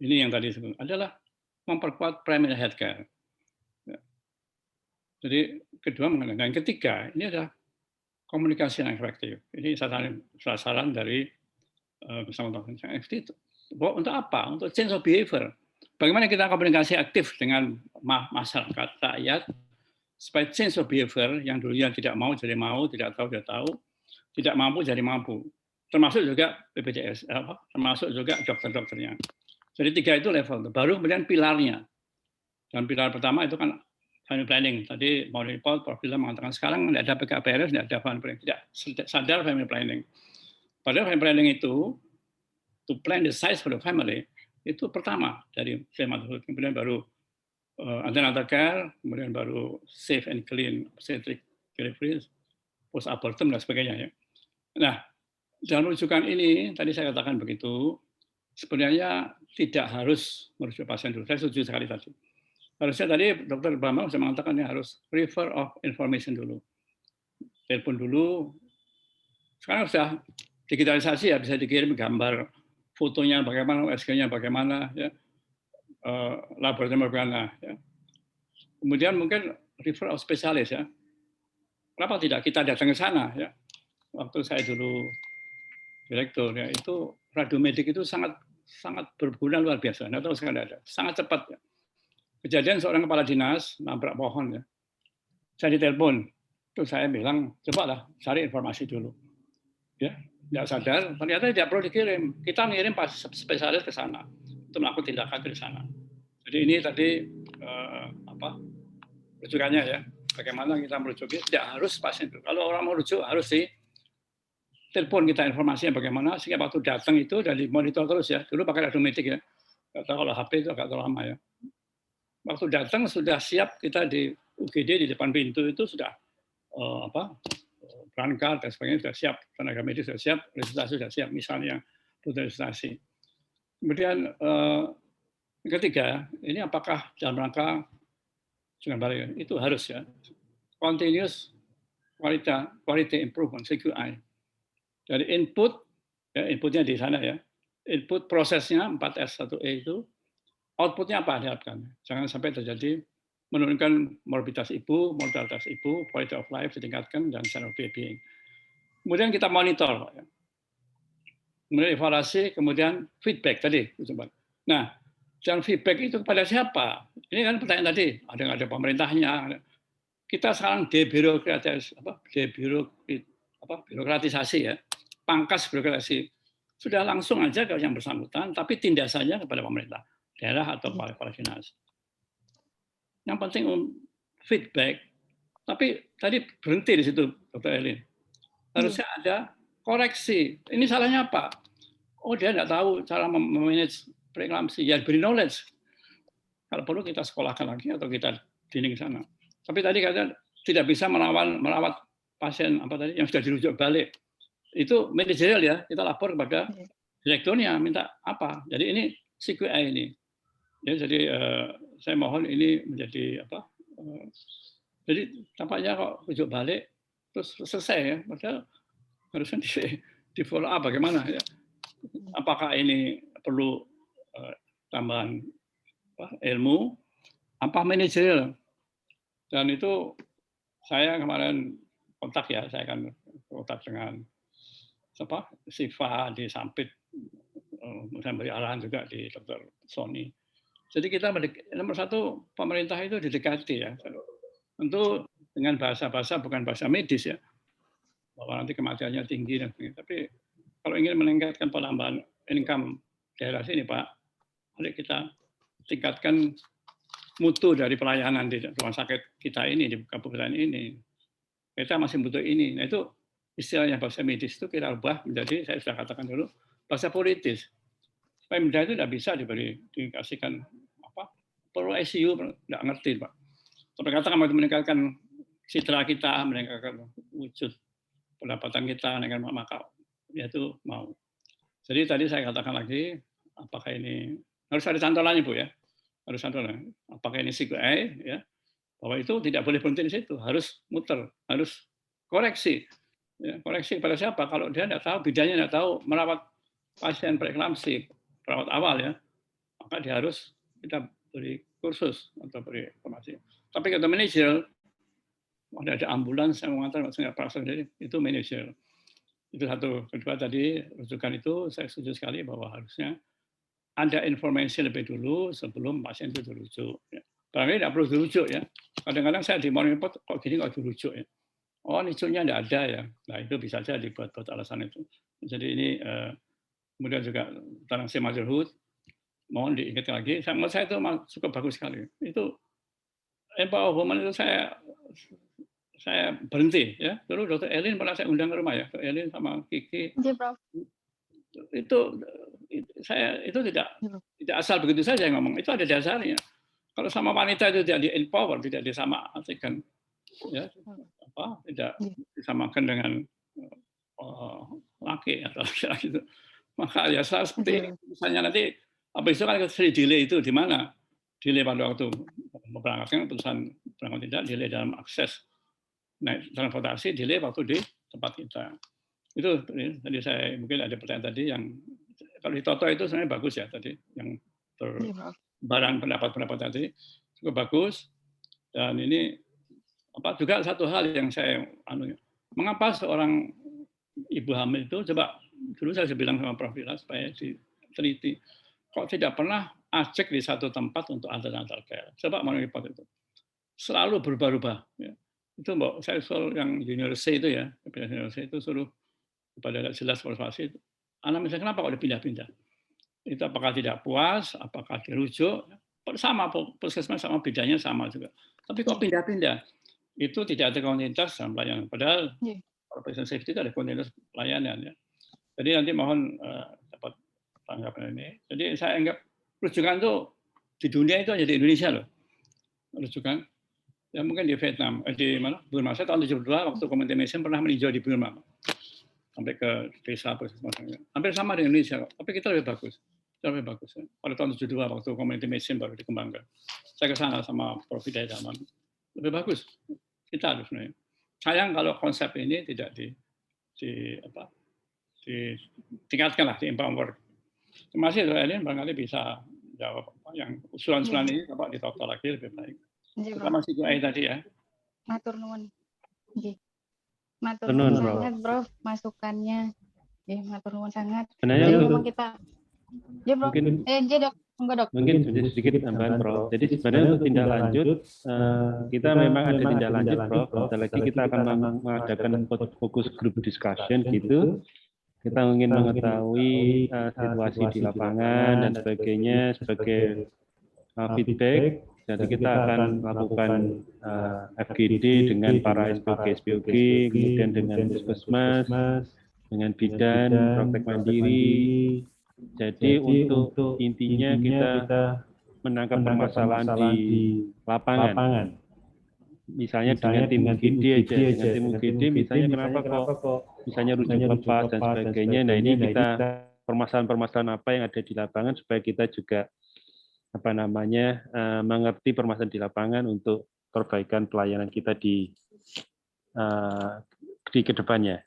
ini yang tadi disebut adalah memperkuat primary healthcare. Ya. Jadi kedua mengenai. Dan ketiga, ini adalah komunikasi yang efektif. Ini sasaran dari bersama teman-teman efektif. Untuk apa? Untuk change of behavior. Bagaimana kita komunikasi aktif dengan masyarakat, rakyat, supaya change of behavior yang dulunya tidak mau jadi mau, tidak tahu jadi tahu, tidak mampu jadi mampu. Termasuk juga BPJS, termasuk juga dokter-dokternya. Jadi 3 itu level. Baru kemudian pilarnya. Dan pilar pertama itu kan family planning. Tadi mau report, Prof. Villa mengatakan sekarang tidak ada PKPRS, tidak ada family planning. Tidak sadar family planning. Padahal family planning itu, to plan the size for the family, itu pertama dari motherhood. Kemudian baru antenatal care, kemudian baru safe and clean obstetric delivery, post-abortum dan sebagainya. Ya. Nah, dalam rujukan ini, tadi saya katakan begitu, sebenarnya tidak harus merujuk pasien dulu. Saya setuju sekali tadi. Harusnya tadi Dr. Bambang sudah mengatakan harus refer of information dulu. Telepon dulu. Sekarang sudah digitalisasi ya, bisa dikirim gambar fotonya bagaimana, USG-nya bagaimana, ya, laboratorium bagaimana. Ya. Kemudian mungkin refer of spesialis ya. Kenapa tidak kita datang ke sana ya? Waktu saya dulu direktur ya, itu radiomedik itu sangat berguna luar biasa. Nggak tahu sekarang ada. Sangat cepat ya. Kejadian seorang kepala dinas nabrak pohon ya. Saya ditelepon, terus saya bilang cobalah cari informasi dulu. Ya, tidak sadar, ternyata tidak perlu dikirim. Kita ngirim pas spesialis ke sana untuk melakukan tindakan di sana. Jadi ini tadi rujukannya ya. Bagaimana kita merujuki? Tidak harus pasien itu. Kalau orang mau rujuk harus telepon kita informasinya bagaimana sehingga waktu datang itu dan dimonitor terus ya. Dulu pakai radiometrik ya. Kalau HP itu agak terlalu lama ya. Waktu datang sudah siap kita di UGD di depan pintu itu sudah berangkat dan sebagainya sudah siap, tenaga medis sudah siap, resusitasi sudah siap misalnya butuh resusitasi. Kemudian ketiga, ini apakah dalam rangka jangan balik itu harus ya continuous quality improvement CQI. Dari input ya inputnya di sana ya, input prosesnya 4S1E itu, outputnya apa diharapkan. Jangan sampai terjadi menurunkan morbiditas ibu, mortalitas ibu, quality of life ditingkatkan, dan standard of well-being. Kemudian kita monitor. Kemudian evaluasi, kemudian feedback tadi. Nah, dan feedback itu kepada siapa? Ini kan pertanyaan tadi, ada pemerintahnya. Kita sekarang birokratisasi ya, pangkas birokrasi. Sudah langsung aja ke yang bersangkutan, tapi tindasannya kepada pemerintah, daerah atau kepala dinas. Yang penting feedback, tapi tadi berhenti di situ, Dr. Elin. Harusnya ada koreksi. Ini salahnya apa? Oh, dia tidak tahu cara memanage preeklamsi. Ya, beri knowledge. Kalau perlu kita sekolahkan lagi atau kita didik sana. Tapi tadi katanya tidak bisa merawat pasien yang sudah dirujuk balik. Itu manajerial ya. Kita lapor kepada direkturnya minta apa. Jadi ini CQI ini. Ya, jadi saya mohon ini menjadi jadi tampaknya kok rujuk balik terus selesai ya, padahal harusnya di follow up bagaimana ya, apakah ini perlu tambahan ilmu, apa manajerial, dan itu saya kemarin kontak ya, saya akan kontak dengan Siva di Sampit, saya beri arahan juga di Dr. Sony. Jadi kita nomor satu pemerintah itu didekati ya, tentu dengan bahasa-bahasa bukan bahasa medis ya, bahwa nanti kematiannya tinggi dan sebagainya. Tapi kalau ingin meningkatkan penambahan income daerah sini Pak, mari kita tingkatkan mutu dari pelayanan di rumah sakit kita ini di kabupaten ini. Kita masih butuh ini. Nah itu istilahnya bahasa medis itu kita ubah menjadi, saya sudah katakan dulu, bahasa politis. Pemda itu tidak bisa dikasihkan perlu ICU, tidak ngerti Pak. Tapi katakan mau meningkatkan citra kita, meningkatkan wujud pendapatan kita, meningkatkan maka ya itu mau. Jadi tadi saya katakan lagi, apakah ini harus ada cantolannya Bu ya, harus cantolan. Apakah ini CQI ya, bahwa itu tidak boleh berhenti di situ, harus muter, harus koreksi. Ya, koreksi kepada siapa? Kalau dia tidak tahu, bidangnya tidak tahu merawat pasien preeklamsi, perawat awal ya, maka dia harus kita beri kursus atau beri informasi. Tapi kata manajer, ada ambulans yang mengatakan nggak perasaan itu manajer. Itu satu. Kedua tadi rujukan itu saya setuju sekali bahwa harusnya ada informasi lebih dulu sebelum pasien itu dirujuk. Barangkali tidak perlu dirujuk ya. Kadang-kadang saya di morning report kok gini kok dirujuk ya. Oh, nicunya tidak ada ya. Nah itu bisa saja dibuat-buat alasan itu. Jadi ini kemudian juga tentang motherhood. Mohon diingatkan lagi, menurut saya itu cukup bagus sekali. Itu empower woman itu saya berhenti ya. Dulu Dr. Elin pernah saya undang ke rumah ya, Dr. Elin sama Kiki. Itu saya itu tidak asal begitu saja yang ngomong. Itu ada dasarnya. Kalau sama wanita itu tidak di-empower, tidak disamakan ya, tidak disamakan dengan laki atau laki-laki itu. Maka ya seperti ini. Misalnya nanti habis itu kan seri delay itu di mana? Delay pada waktu memberangkatkan keputusan berangkat tidak, delay dalam akses naik transportasi, delay waktu di tempat kita. Itu tadi saya mungkin ada pertanyaan tadi yang kalau di Toto itu sebenarnya bagus ya tadi yang barang pendapat tadi cukup bagus. Dan ini juga satu hal yang saya mengapa seorang ibu hamil itu coba dulu saya bilang sama Prof. Vila supaya diteliti kok tidak pernah ajak di satu tempat untuk antenatal care. Coba mau report itu. Selalu berubah-ubah. Ya. Itu saya soal yang junior C itu ya, junior C itu suruh kepada tidak jelas persuasi, anamnesa kenapa kok dipindah-pindah? Itu apakah tidak puas, apakah dirujuk, sama puskesmas sama bedanya sama juga. Tapi kok pindah-pindah? Itu tidak ada kontinuitas dalam pelayanan. Padahal kalau patient safety itu ada kontinuitas pelayanan ya. Jadi nanti mohon dapat tanggapan ini. Jadi saya anggap rujukan itu di dunia itu hanya di Indonesia loh. Rujukan ya mungkin di Vietnam, di mana? Burma. Saya tahun 72 waktu Community Mission pernah meninjau di Burma. Sampai ke desa hampir sama di Indonesia, tapi kita lebih bagus. Lebih bagus. Ya. Pada tahun 72 waktu Community Mission baru dikembangkan. Saya ke sana sama Prof. Hidayat Zaman. Lebih bagus. Kita harus sebenarnya. Sayang kalau konsep ini tidak ditingkatkan lah, di-empower. Terima kasih, Elin, barangkali bisa jawab yang usulan-usulan ini Bapak ditata lagi lebih baik. Terima kasih Bu Ai tadi ya. Matur nuwun. Nggih. Matur nuwun sangat, Prof, masukannya. Nggih, matur nuwun sangat. Sebenarnya memang kita Dok. Dok. Enggak, Dok. Mungkin sedikit tambahan, Prof. Jadi sebenarnya untuk tindak lanjut, kita memang ada tindak lanjut, Prof. Sebentar lagi kita akan mengadakan fokus group discussion gitu. Kita ingin mengetahui situasi di lapangan dan sebagainya sebagai feedback. Jadi kita akan melakukan FGD dengan para SPOG, kemudian dengan puskesmas, dengan bidan, praktek mandiri. Jadi untuk intinya kita menangkap permasalahan di lapangan. Misalnya dengan tim UGD aja, dengan tim UGD misalnya kenapa kok misalnya rujuk lepas dan sebagainya. Nah ini kita permasalahan-permasalahan apa yang ada di lapangan supaya kita juga mengerti permasalahan di lapangan untuk perbaikan pelayanan kita di kedepannya.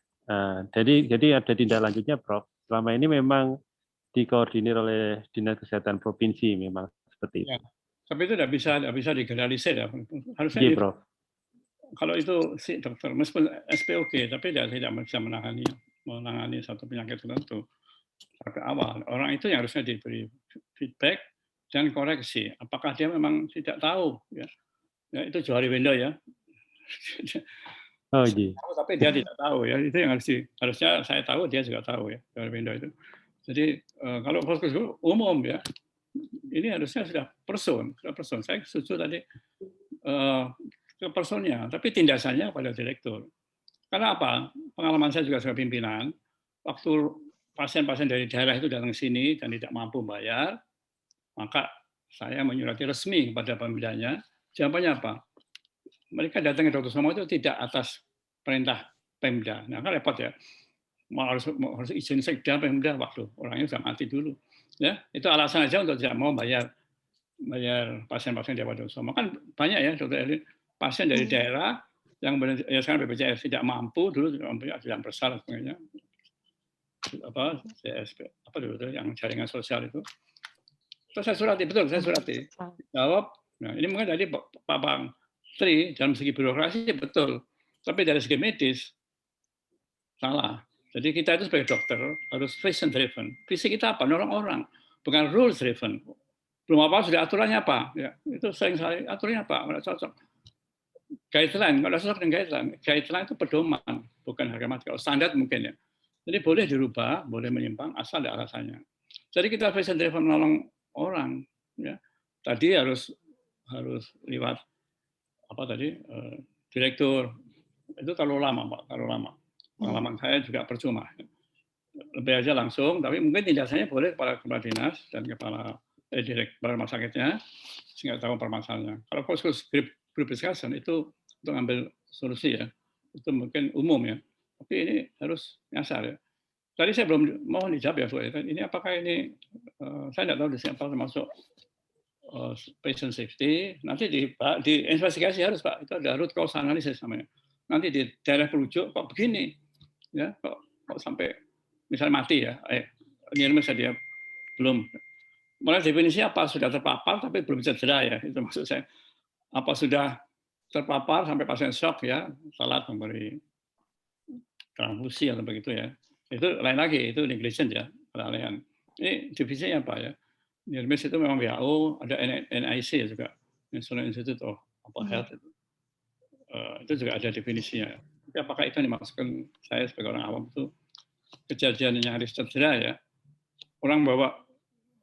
Jadi ada tindak lanjutnya, Prof. Selama ini memang dikoordinir oleh Dinas Kesehatan Provinsi memang seperti itu. Ya, tapi itu tidak bisa digeneralisir ya. Harusnya iya, Prof. Kalau itu si dokter, meskipun SPOG, tapi tidak bisa menangani satu penyakit tertentu sampai awal. Orang itu yang harusnya diberi feedback dan koreksi. Apakah dia memang tidak tahu? Ya, itu Johari Wendo ya. Oh iya. Tapi dia tidak tahu ya. Itu yang harusnya saya tahu, dia juga tahu ya. Johari Wendo itu. Jadi kalau fokus umum ya, ini harusnya sudah person. Saya setuju tadi ke personnya, tapi tindasannya pada direktur. Karena apa? Pengalaman saya juga sebagai pimpinan, waktu pasien-pasien dari daerah itu datang ke sini dan tidak mampu bayar, maka saya menyurati resmi kepada pembidanya. Jawabannya apa? Mereka datang ke Dr. Sutomo itu tidak atas perintah Pemda. Nah, kan repot ya. Harus izin sekda Pemda waktu orangnya sudah mati dulu. Ya, itu alasan aja untuk tidak mau bayar pasien-pasien di Dr. Sutomo. Kan banyak ya, Dr. Elin, pasien dari daerah yang ya sekarang BPJS tidak mampu, dulu tidak besar sebagainya. CSP dulu yang jaringan sosial itu. Terus saya surati, jawab. Nah, ini mungkin tadi Pak Bang Tri dalam segi birokrasi betul, tapi dari segi medis salah. Jadi kita itu sebagai dokter harus vision driven. Visi kita apa? Nolong orang, bukan rules driven. Belum apa sudah aturannya apa? Ya, itu sering sekali aturannya apa? Nggak cocok. Guideline, kalau cocok dengan guideline. Guideline itu pedoman, bukan harga mati. Kalau standar mungkin ya. Jadi boleh dirubah, boleh menyimpang, asal ada alasannya. Jadi kita vision driven menolong orang. Ya. Tadi harus lewat direktur. Itu terlalu lama, Pak. Terlalu lama. Pengalaman saya juga percuma. Lebih aja langsung, tapi mungkin tindakannya boleh kepala dinas dan kepala rumah sakitnya, sehingga tahu permasalahannya. Kalau fokus group discussion itu untuk ambil solusi ya, itu mungkin umum ya. Tapi ini harus nyasar ya. Tadi saya belum mau dijawab ya, Bu. Ini apakah ini, saya tidak tahu di sini apa termasuk patient safety. Nanti di investigasi harus, Pak. Itu ada root cause analysis namanya. Nanti di daerah perujuk kok begini, ya kok sampai misalnya mati ya, misalnya dia belum. Mulai definisi apa sudah terpapar tapi belum cedera ya, itu maksud saya. Apa sudah terpapar sampai pasien shock ya, salah memberi transfusi atau begitu ya. Itu lain lagi, itu negligent ya, kelalaian. Ini divisinya apa ya? NIRMIS itu memang WHO, ada NIC ya juga, National Institute of Health itu juga ada definisinya. Tapi apakah itu yang dimaksudkan saya sebagai orang awam itu kejadian yang nyaris cedera ya, orang bawa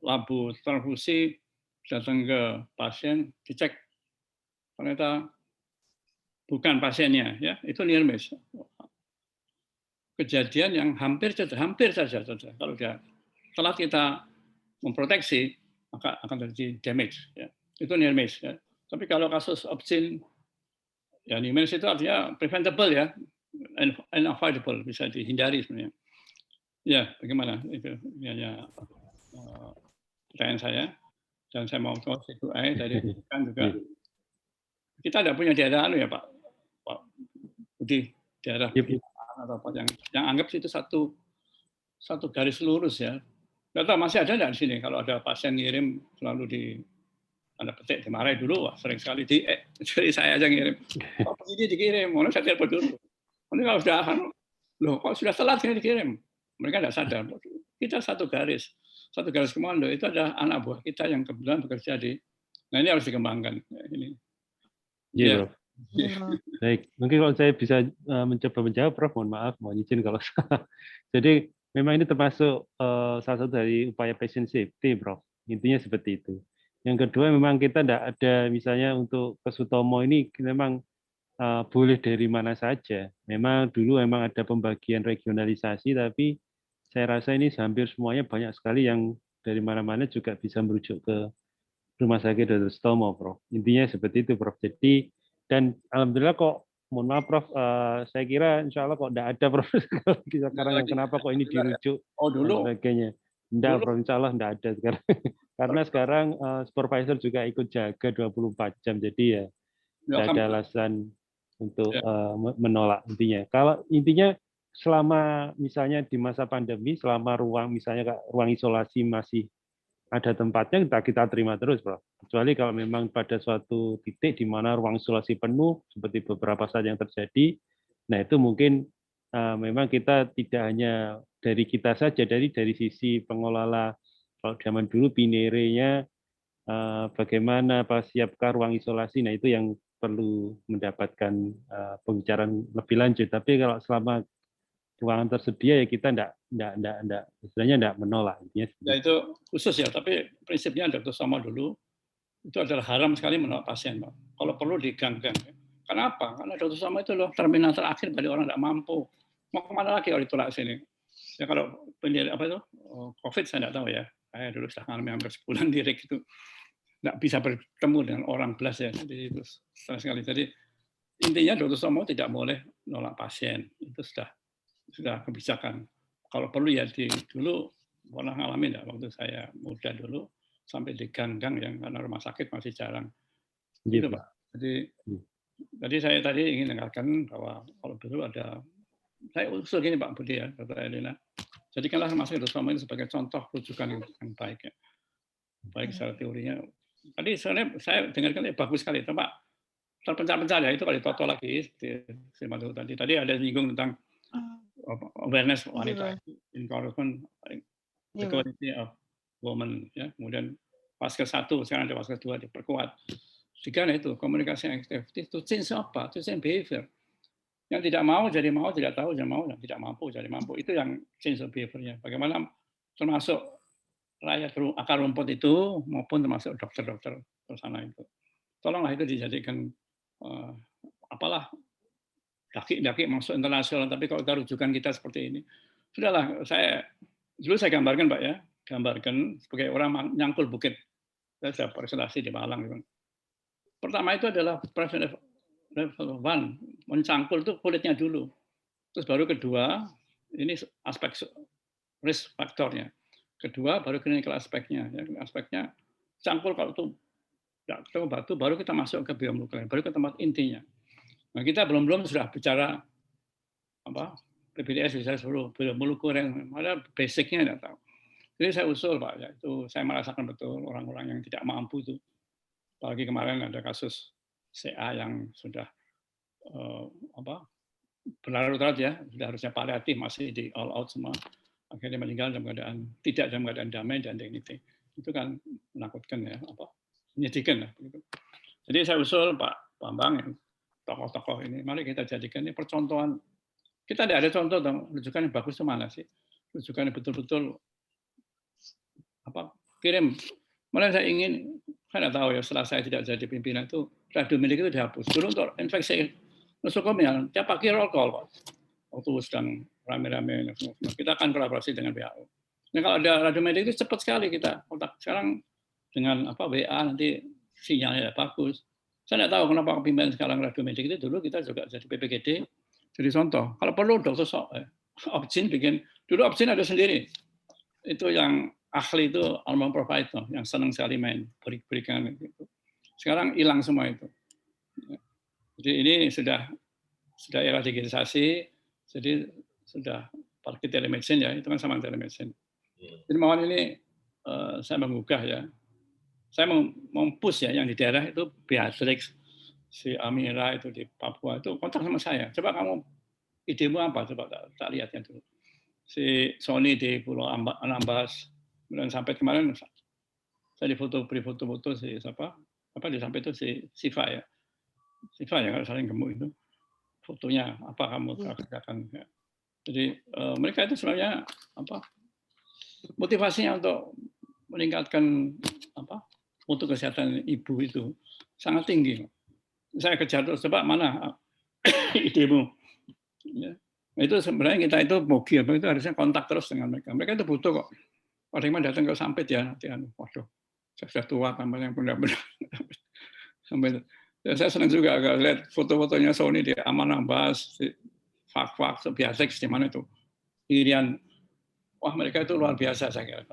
labu transfusi datang ke pasien, dicek ternyata bukan pasiennya, ya itu near miss. Kejadian yang hampir saja kalau dia setelah kita memproteksi maka akan terjadi damage, ya. Itu near miss. Ya. Tapi kalau kasus obscene, ya near miss itu artinya preventable ya, unavoidable, bisa dihindari sebenarnya. Ya, bagaimana itu? Ya, pertanyaan saya. Dan saya mau tahu C2I tadi kan juga kita tidak punya daerah ya Pak Budi, daerah atau apa yang anggap itu satu garis lurus ya. Nggak tahu masih ada nggak di sini kalau ada pasien ngirim selalu di tanda petik dimarahi dulu, wah sering sekali jadi saya aja ngirim. Kok begini dikirim, mana saya telepon dulu. Ini kalau sudah loh kok sudah telat ini dikirim. Mereka tidak sadar. Kita satu garis komando itu ada anak buah kita yang kebetulan bekerja di. Nah ini harus dikembangkan. Ini. Iya, Prof. Baik, mungkin kalau saya bisa mencoba menjawab, Prof, mohon maaf, mohon izin kalau salah. Jadi memang ini termasuk salah satu dari upaya patient safety, Prof. Intinya seperti itu. Yang kedua memang kita tidak ada misalnya untuk ke Sutomo ini memang boleh dari mana saja. Memang dulu memang ada pembagian regionalisasi, tapi saya rasa ini hampir semuanya banyak sekali yang dari mana-mana juga bisa merujuk ke Rumah Sakit Dr. Sutomo, Prof. Intinya seperti itu, Prof. Jadi, dan alhamdulillah kok, mohon maaf, Prof, saya kira insya Allah kok tidak ada, Prof. Sekarang yang kenapa kok ini dirujuk dan sebagainya. Tidak, Prof. Insya Allah tidak ada sekarang. Karena sekarang supervisor juga ikut jaga 24 jam, jadi ya tidak ada alasan untuk menolak intinya. Kalau intinya selama misalnya di masa pandemi, selama misalnya ruang isolasi masih ada tempatnya, kita terima terus, Prof. Kecuali kalau memang pada suatu titik di mana ruang isolasi penuh, seperti beberapa saat yang terjadi, nah itu mungkin memang kita tidak hanya dari kita saja, dari sisi pengelola, kalau zaman dulu Pinere-nya, bagaimana, siapkah ruang isolasi, nah itu yang perlu mendapatkan pembicaraan lebih lanjut. Tapi kalau selama ruangan tersedia ya kita istilahnya tidak menolak. Ya itu khusus ya, tapi prinsipnya Dr. Sutomo dulu itu adalah haram sekali menolak pasien, Pak. Kalau perlu digang-gang. Kenapa? Karena Dr. Sutomo itu loh terminal terakhir bagi orang tidak mampu. Mau kemana lagi kalau ditolak sini? Ya kalau COVID saya tidak tahu ya. Saya dulu sudah ngalami hampir sebulan di RIK itu tidak bisa bertemu dengan orang belas ya. Jadi itu stres sekali. Jadi intinya Dr. Sutomo tidak boleh menolak pasien. Itu sudah kebijakan. Kalau perlu ya dulu pernah ngalamin ya waktu saya muda dulu sampai di gang-gang yang karena rumah sakit masih jarang. Gitu, Pak. Jadi saya tadi ingin mengatakan bahwa kalau dulu ada, saya usul gini Pak Budi ya, Dr. Elina. Jadikanlah Rumah Sakit Dr. Sutomo ini sebagai contoh rujukan yang baik ya. Baik secara teorinya. Tadi sebenarnya saya dengarkan bagus sekali, Pak. Terpencah-pencah ya itu kalau ditoto lagi tadi. Tadi ada nyinggung tentang awareness wanita, encouragement, equality of women, ya. Kemudian Vaskes 1, sekarang ada Vaskes 2 diperkuat. Jika itu komunikasi yang efektif itu change apa? Itu change behavior. Yang tidak mau jadi mau, tidak tahu jadi mau, yang tidak mampu jadi mampu. Itu yang change behavior-nya. Bagaimana termasuk rakyat akar rumput itu maupun termasuk dokter-dokter di sana itu. Tolonglah itu dijadikan apalah daki masuk internasional, tapi kalau rujukan kita seperti ini, sudahlah. Dulu saya gambarkan Pak ya, gambarkan sebagai orang nyangkul bukit. Saya sudah presentasi di Malang. Pertama itu adalah level 1, mencangkul itu kulitnya dulu. Terus baru kedua, ini aspek risk faktornya. Kedua baru clinical aspeknya. Aspeknya cangkul kalau itu tidak ketemu batu, baru kita masuk ke biomolekuler, baru ke tempat intinya. Nah, kita belum sudah bicara apa PPDS, bisa suruh biomolekuler, ada basicnya tidak tahu. Jadi saya usul Pak, ya, itu saya merasakan betul orang-orang yang tidak mampu itu. Apalagi kemarin ada kasus CA yang sudah berlarut-larut ya, sudah harusnya paliatif masih di all out semua, akhirnya meninggal tidak dalam keadaan damai dan dignity. Itu kan menakutkan ya, menyedihkan lah. Jadi saya usul Pak Bambang yang tokoh-tokoh ini, mari kita jadikan ini percontohan. Kita tidak ada contoh, rujukan yang bagus itu mana sih? rujukan betul-betul kirim. Malah saya nggak tahu ya, setelah saya tidak jadi pimpinan itu radiomedik itu dihapus. Dulu untuk infeksi nosokomial tiap pagi roll call Pak. Waktu sedang rame-rame kita akan kolaborasi dengan WHO. Nah, kalau ada radiomedik itu cepat sekali kita kontak. Sekarang dengan WA nanti sinyalnya bagus. Saya tidak tahu kenapa pimpinan sekarang radiomedik itu dulu kita juga jadi PPGD, jadi contoh. Kalau perlu dokter Opsin bikin, dulu Opsin ada sendiri. Itu yang ahli itu almarhum Provider yang senang sekali main berikan itu. Sekarang hilang semua itu. Jadi ini sudah era digitalisasi, jadi sudah pakai telemedicine ya, itu kan sama telemedicine. Jadi mohon ini saya menggugah ya. Saya mau push ya yang di daerah itu Beatrix, si Amira itu di Papua itu kontak sama saya. Coba kamu idemu apa? Coba tak lihat ya dulu. Si Sony di Pulau Anambas, dan sampai kemarin saya beri foto-foto si siapa di sampai itu si Siva ya kalau saling gemuk itu fotonya apa kamu kerjakan ya. Jadi mereka itu sebenarnya motivasinya untuk meningkatkan untuk kesehatan ibu itu sangat tinggi. Saya kejar terus, coba mana idemu ya. Itu sebenarnya kita itu mogi itu harusnya kontak terus dengan mereka. Mereka itu butuh kok. Paling datang ke Sampit ya nanti waduh saya sudah tua tambah yang benar-benar sampai ya, saya senang juga kalau lihat foto-fotonya Sony di Anambas, si Fak Beatrix di mana itu Irian, wah mereka itu luar biasa saya kira.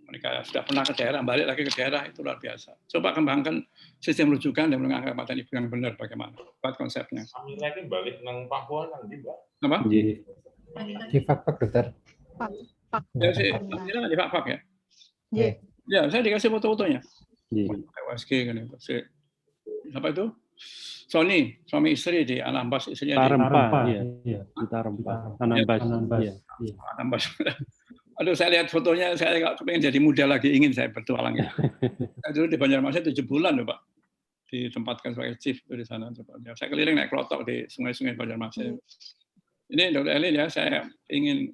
Mereka sudah pernah ke daerah, balik lagi ke daerah itu luar biasa. Coba kembangkan sistem rujukan dan pengamatan ibu yang benar bagaimana buat konsepnya. Amila ini balik nang Papua nanti Mbak. Apa? Di Fak dokter. Ya sih, Amila di Fak ya. Iya. Ya, saya dikasih foto-fotonya. Iya. WSG kan itu. Apa itu? Sony, suami istri di Anambas, istrinya di Tarempa, iya. Di Tarempa, Anambas. Iya. Anambas. Aduh, saya lihat fotonya, saya kepengen jadi muda lagi, ingin saya bertualang. Ya. Saya dulu di Banjarmasin 7 bulan loh, Pak. Ditempatkan sebagai chief di sana. Saya keliling naik klotok di sungai-sungai Banjarmasin. Ini Dr. Elin ya, saya ingin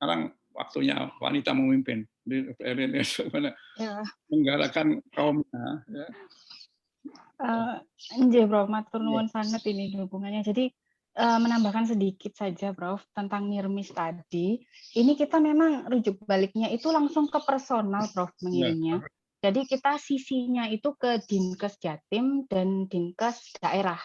sekarang waktunya wanita memimpin. Dr. Elin ya. Menggalakkan kaumnya. Ya. Prof, matur nuwun sangat ini dukungannya. Jadi menambahkan sedikit saja, Prof, tentang NIRMIS tadi. Ini kita memang rujuk baliknya itu langsung ke personal, Prof, mengirimnya. Jadi kita sisinya itu ke Dinkes Jatim dan Dinkes daerah.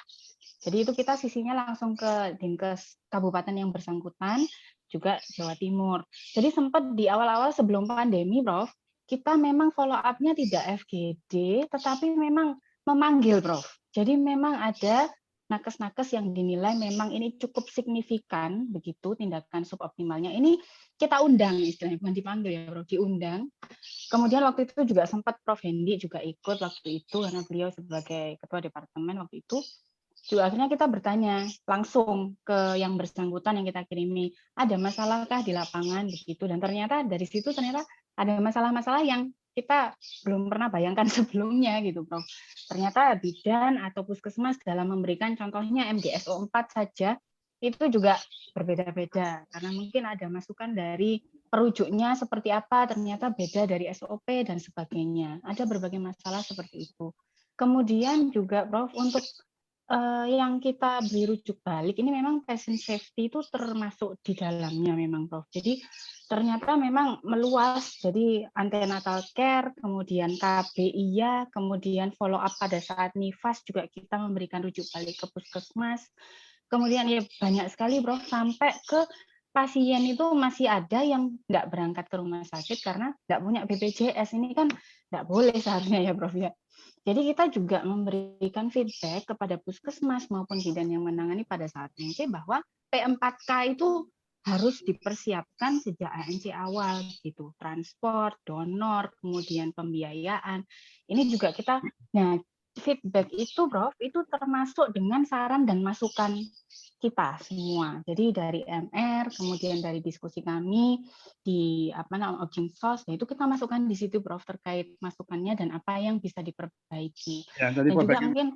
Jadi itu kita sisinya langsung ke Dinkes kabupaten yang bersangkutan, juga Jawa Timur. Jadi sempat di awal-awal sebelum pandemi, Prof, kita memang follow up-nya tidak FGD, tetapi memang memanggil, Prof. Jadi memang ada nakes-nakes yang dinilai memang ini cukup signifikan, begitu tindakan suboptimalnya. Ini kita undang istilahnya, bukan dipanggil ya, Prof, diundang. Kemudian waktu itu juga sempat Prof. Hendi juga ikut waktu itu, karena beliau sebagai ketua departemen waktu itu. Juga akhirnya kita bertanya langsung ke yang bersangkutan yang kita kirimi, ada masalahkah di lapangan, begitu. Dan ternyata dari situ ternyata ada masalah-masalah yang kita belum pernah bayangkan sebelumnya gitu, Prof. Ternyata bidan atau puskesmas dalam memberikan contohnya MGSO 4 saja itu juga berbeda-beda karena mungkin ada masukan dari perujuknya seperti apa, ternyata beda dari SOP dan sebagainya. Ada berbagai masalah seperti itu. Kemudian juga, Prof, untuk yang kita beri rujuk balik ini memang patient safety itu termasuk di dalamnya memang, Prof. Jadi ternyata memang meluas, jadi antenatal care, kemudian KBIA, kemudian follow up pada saat nifas juga kita memberikan rujuk balik ke puskesmas. Kemudian ya banyak sekali, Prof, sampai ke pasien itu masih ada yang nggak berangkat ke rumah sakit karena nggak punya BPJS. Ini kan nggak boleh seharusnya ya, Prof ya. Jadi kita juga memberikan feedback kepada puskesmas maupun bidan yang menangani pada saat ANC bahwa P4K itu harus dipersiapkan sejak ANC awal gitu, transport, donor, kemudian pembiayaan. Ini juga kita, nah feedback itu, Prof, itu termasuk dengan saran dan masukan kita semua. Jadi dari MR, kemudian dari diskusi kami di Ojinsos, itu kita masukkan di situ, Prof, terkait masukannya dan apa yang bisa diperbaiki. Ya, dan juga mungkin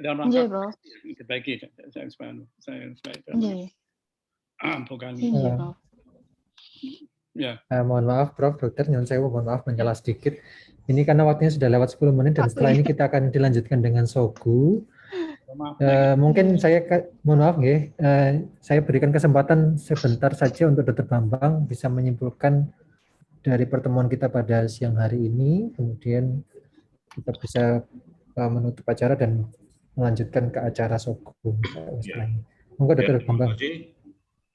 dalam rangka Prof. Diperbaiki, saya bukan. Prof. Ya. Mohon maaf, Prof. Dokter, nyun sewu, mohon maaf mencelah sedikit. Ini karena waktunya sudah lewat 10 menit dan setelah ini kita akan dilanjutkan dengan Sogu. Mungkin saya, mohon maaf ya, saya berikan kesempatan sebentar saja untuk Dr. Bambang bisa menyimpulkan dari pertemuan kita pada siang hari ini, kemudian kita bisa menutup acara dan melanjutkan ke acara Sogu setelah ini. Monggo Dr. Bambang. Terima kasih.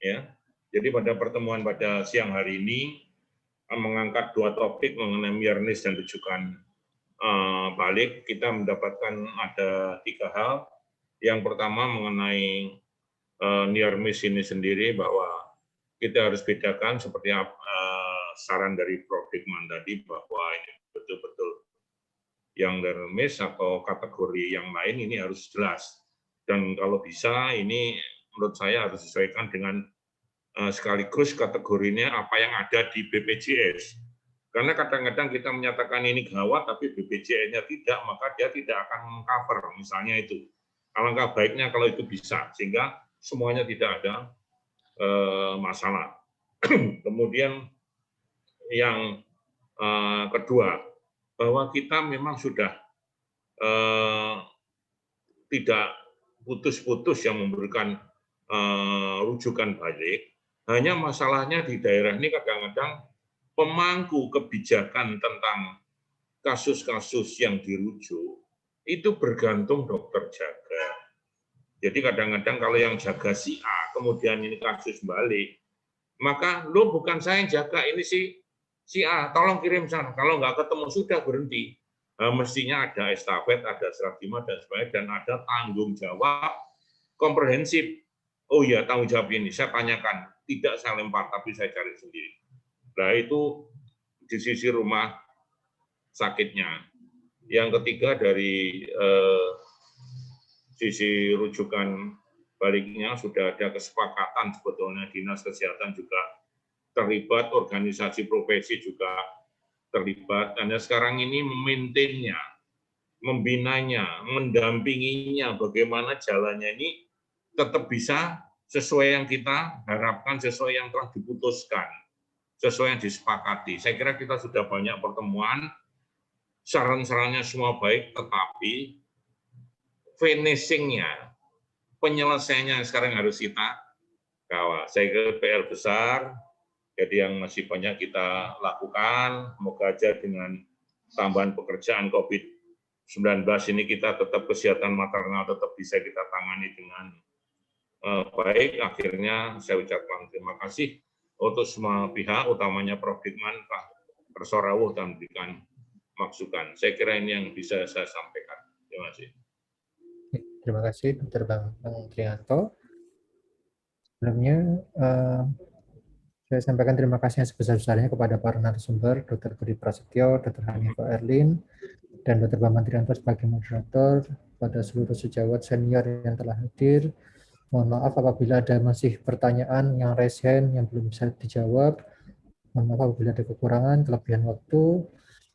Ya, jadi pada pertemuan pada siang hari ini mengangkat 2 topik mengenai nearness dan rujukan balik. Kita mendapatkan ada 3 hal. Yang pertama mengenai near miss ini sendiri, bahwa kita harus bedakan seperti saran dari Prof. Dikman tadi, bahwa ini betul-betul yang near miss atau kategori yang lain ini harus jelas. Dan kalau bisa ini menurut saya harus disesuaikan dengan sekaligus kategorinya apa yang ada di BPJS. Karena kadang-kadang kita menyatakan ini gawat, tapi BPJS-nya tidak, maka dia tidak akan meng-cover, misalnya itu. Alangkah baiknya kalau itu bisa, sehingga semuanya tidak ada masalah. Kemudian yang kedua, bahwa kita memang sudah tidak putus-putus yang memberikan rujukan balik, hanya masalahnya di daerah ini kadang-kadang pemangku kebijakan tentang kasus-kasus yang dirujuk itu bergantung dokter jaga. Jadi kadang-kadang kalau yang jaga si A, kemudian ini kasus balik, maka lo bukan saya yang jaga, ini si A, tolong kirim sana. Kalau nggak ketemu sudah berhenti. Mestinya ada estafet, ada serah terima dan sebagainya, dan ada tanggung jawab komprehensif. Oh iya, tanggung jawab ini saya tanyakan, tidak saya lempar, tapi saya cari sendiri. Nah itu di sisi rumah sakitnya. Yang ketiga dari sisi rujukan baliknya sudah ada kesepakatan sebetulnya Dinas Kesehatan juga terlibat, organisasi profesi juga terlibat. Hanya sekarang ini memaintainnya, membinanya, mendampinginya, bagaimana jalannya ini tetap bisa sesuai yang kita harapkan, sesuai yang telah diputuskan, sesuai yang disepakati. Saya kira kita sudah banyak pertemuan, saran-sarannya semua baik, tetapi finishing-nya, penyelesaiannya sekarang harus kita kawal. Saya kira PR besar, jadi yang masih banyak kita lakukan, semoga aja dengan tambahan pekerjaan COVID-19 ini kita tetap kesehatan maternal tetap bisa kita tangani dengan baik. Akhirnya saya ucapkan terima kasih untuk semua pihak, utamanya Prof. Dikman, Pak Persorawuh, dan memberikan masukan. Saya kira ini yang bisa saya sampaikan. Terima kasih. Terima kasih Dr. Bambang Trianto. Sebelumnya saya sampaikan terima kasih yang sebesar-besarnya kepada para narasumber, Dr. Budi Prasetyo, Dr. Hanifah Erlin, dan Dr. Bambang Trianto sebagai moderator, pada seluruh sejawat senior yang telah hadir. Mohon maaf apabila ada masih pertanyaan yang raise hand yang belum bisa dijawab. Mohon maaf apabila ada kekurangan, kelebihan waktu.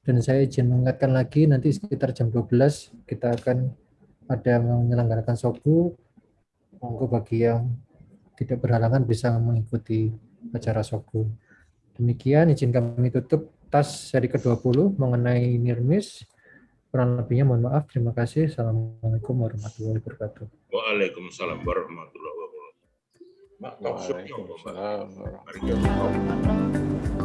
Dan saya izin mengingatkan lagi, nanti sekitar jam 12 kita akan ada menyelenggarakan Sogu. Monggo bagi yang tidak berhalangan bisa mengikuti acara Sogu. Demikian, izin kami tutup tas seri ke-20 mengenai NIRMIS. Kurang lebihnya mohon maaf. Terima kasih. Assalamualaikum warahmatullahi wabarakatuh. Waalaikumsalam warahmatullahi wabarakatuh. Waalaikumsalam warahmatullahi wabarakatuh.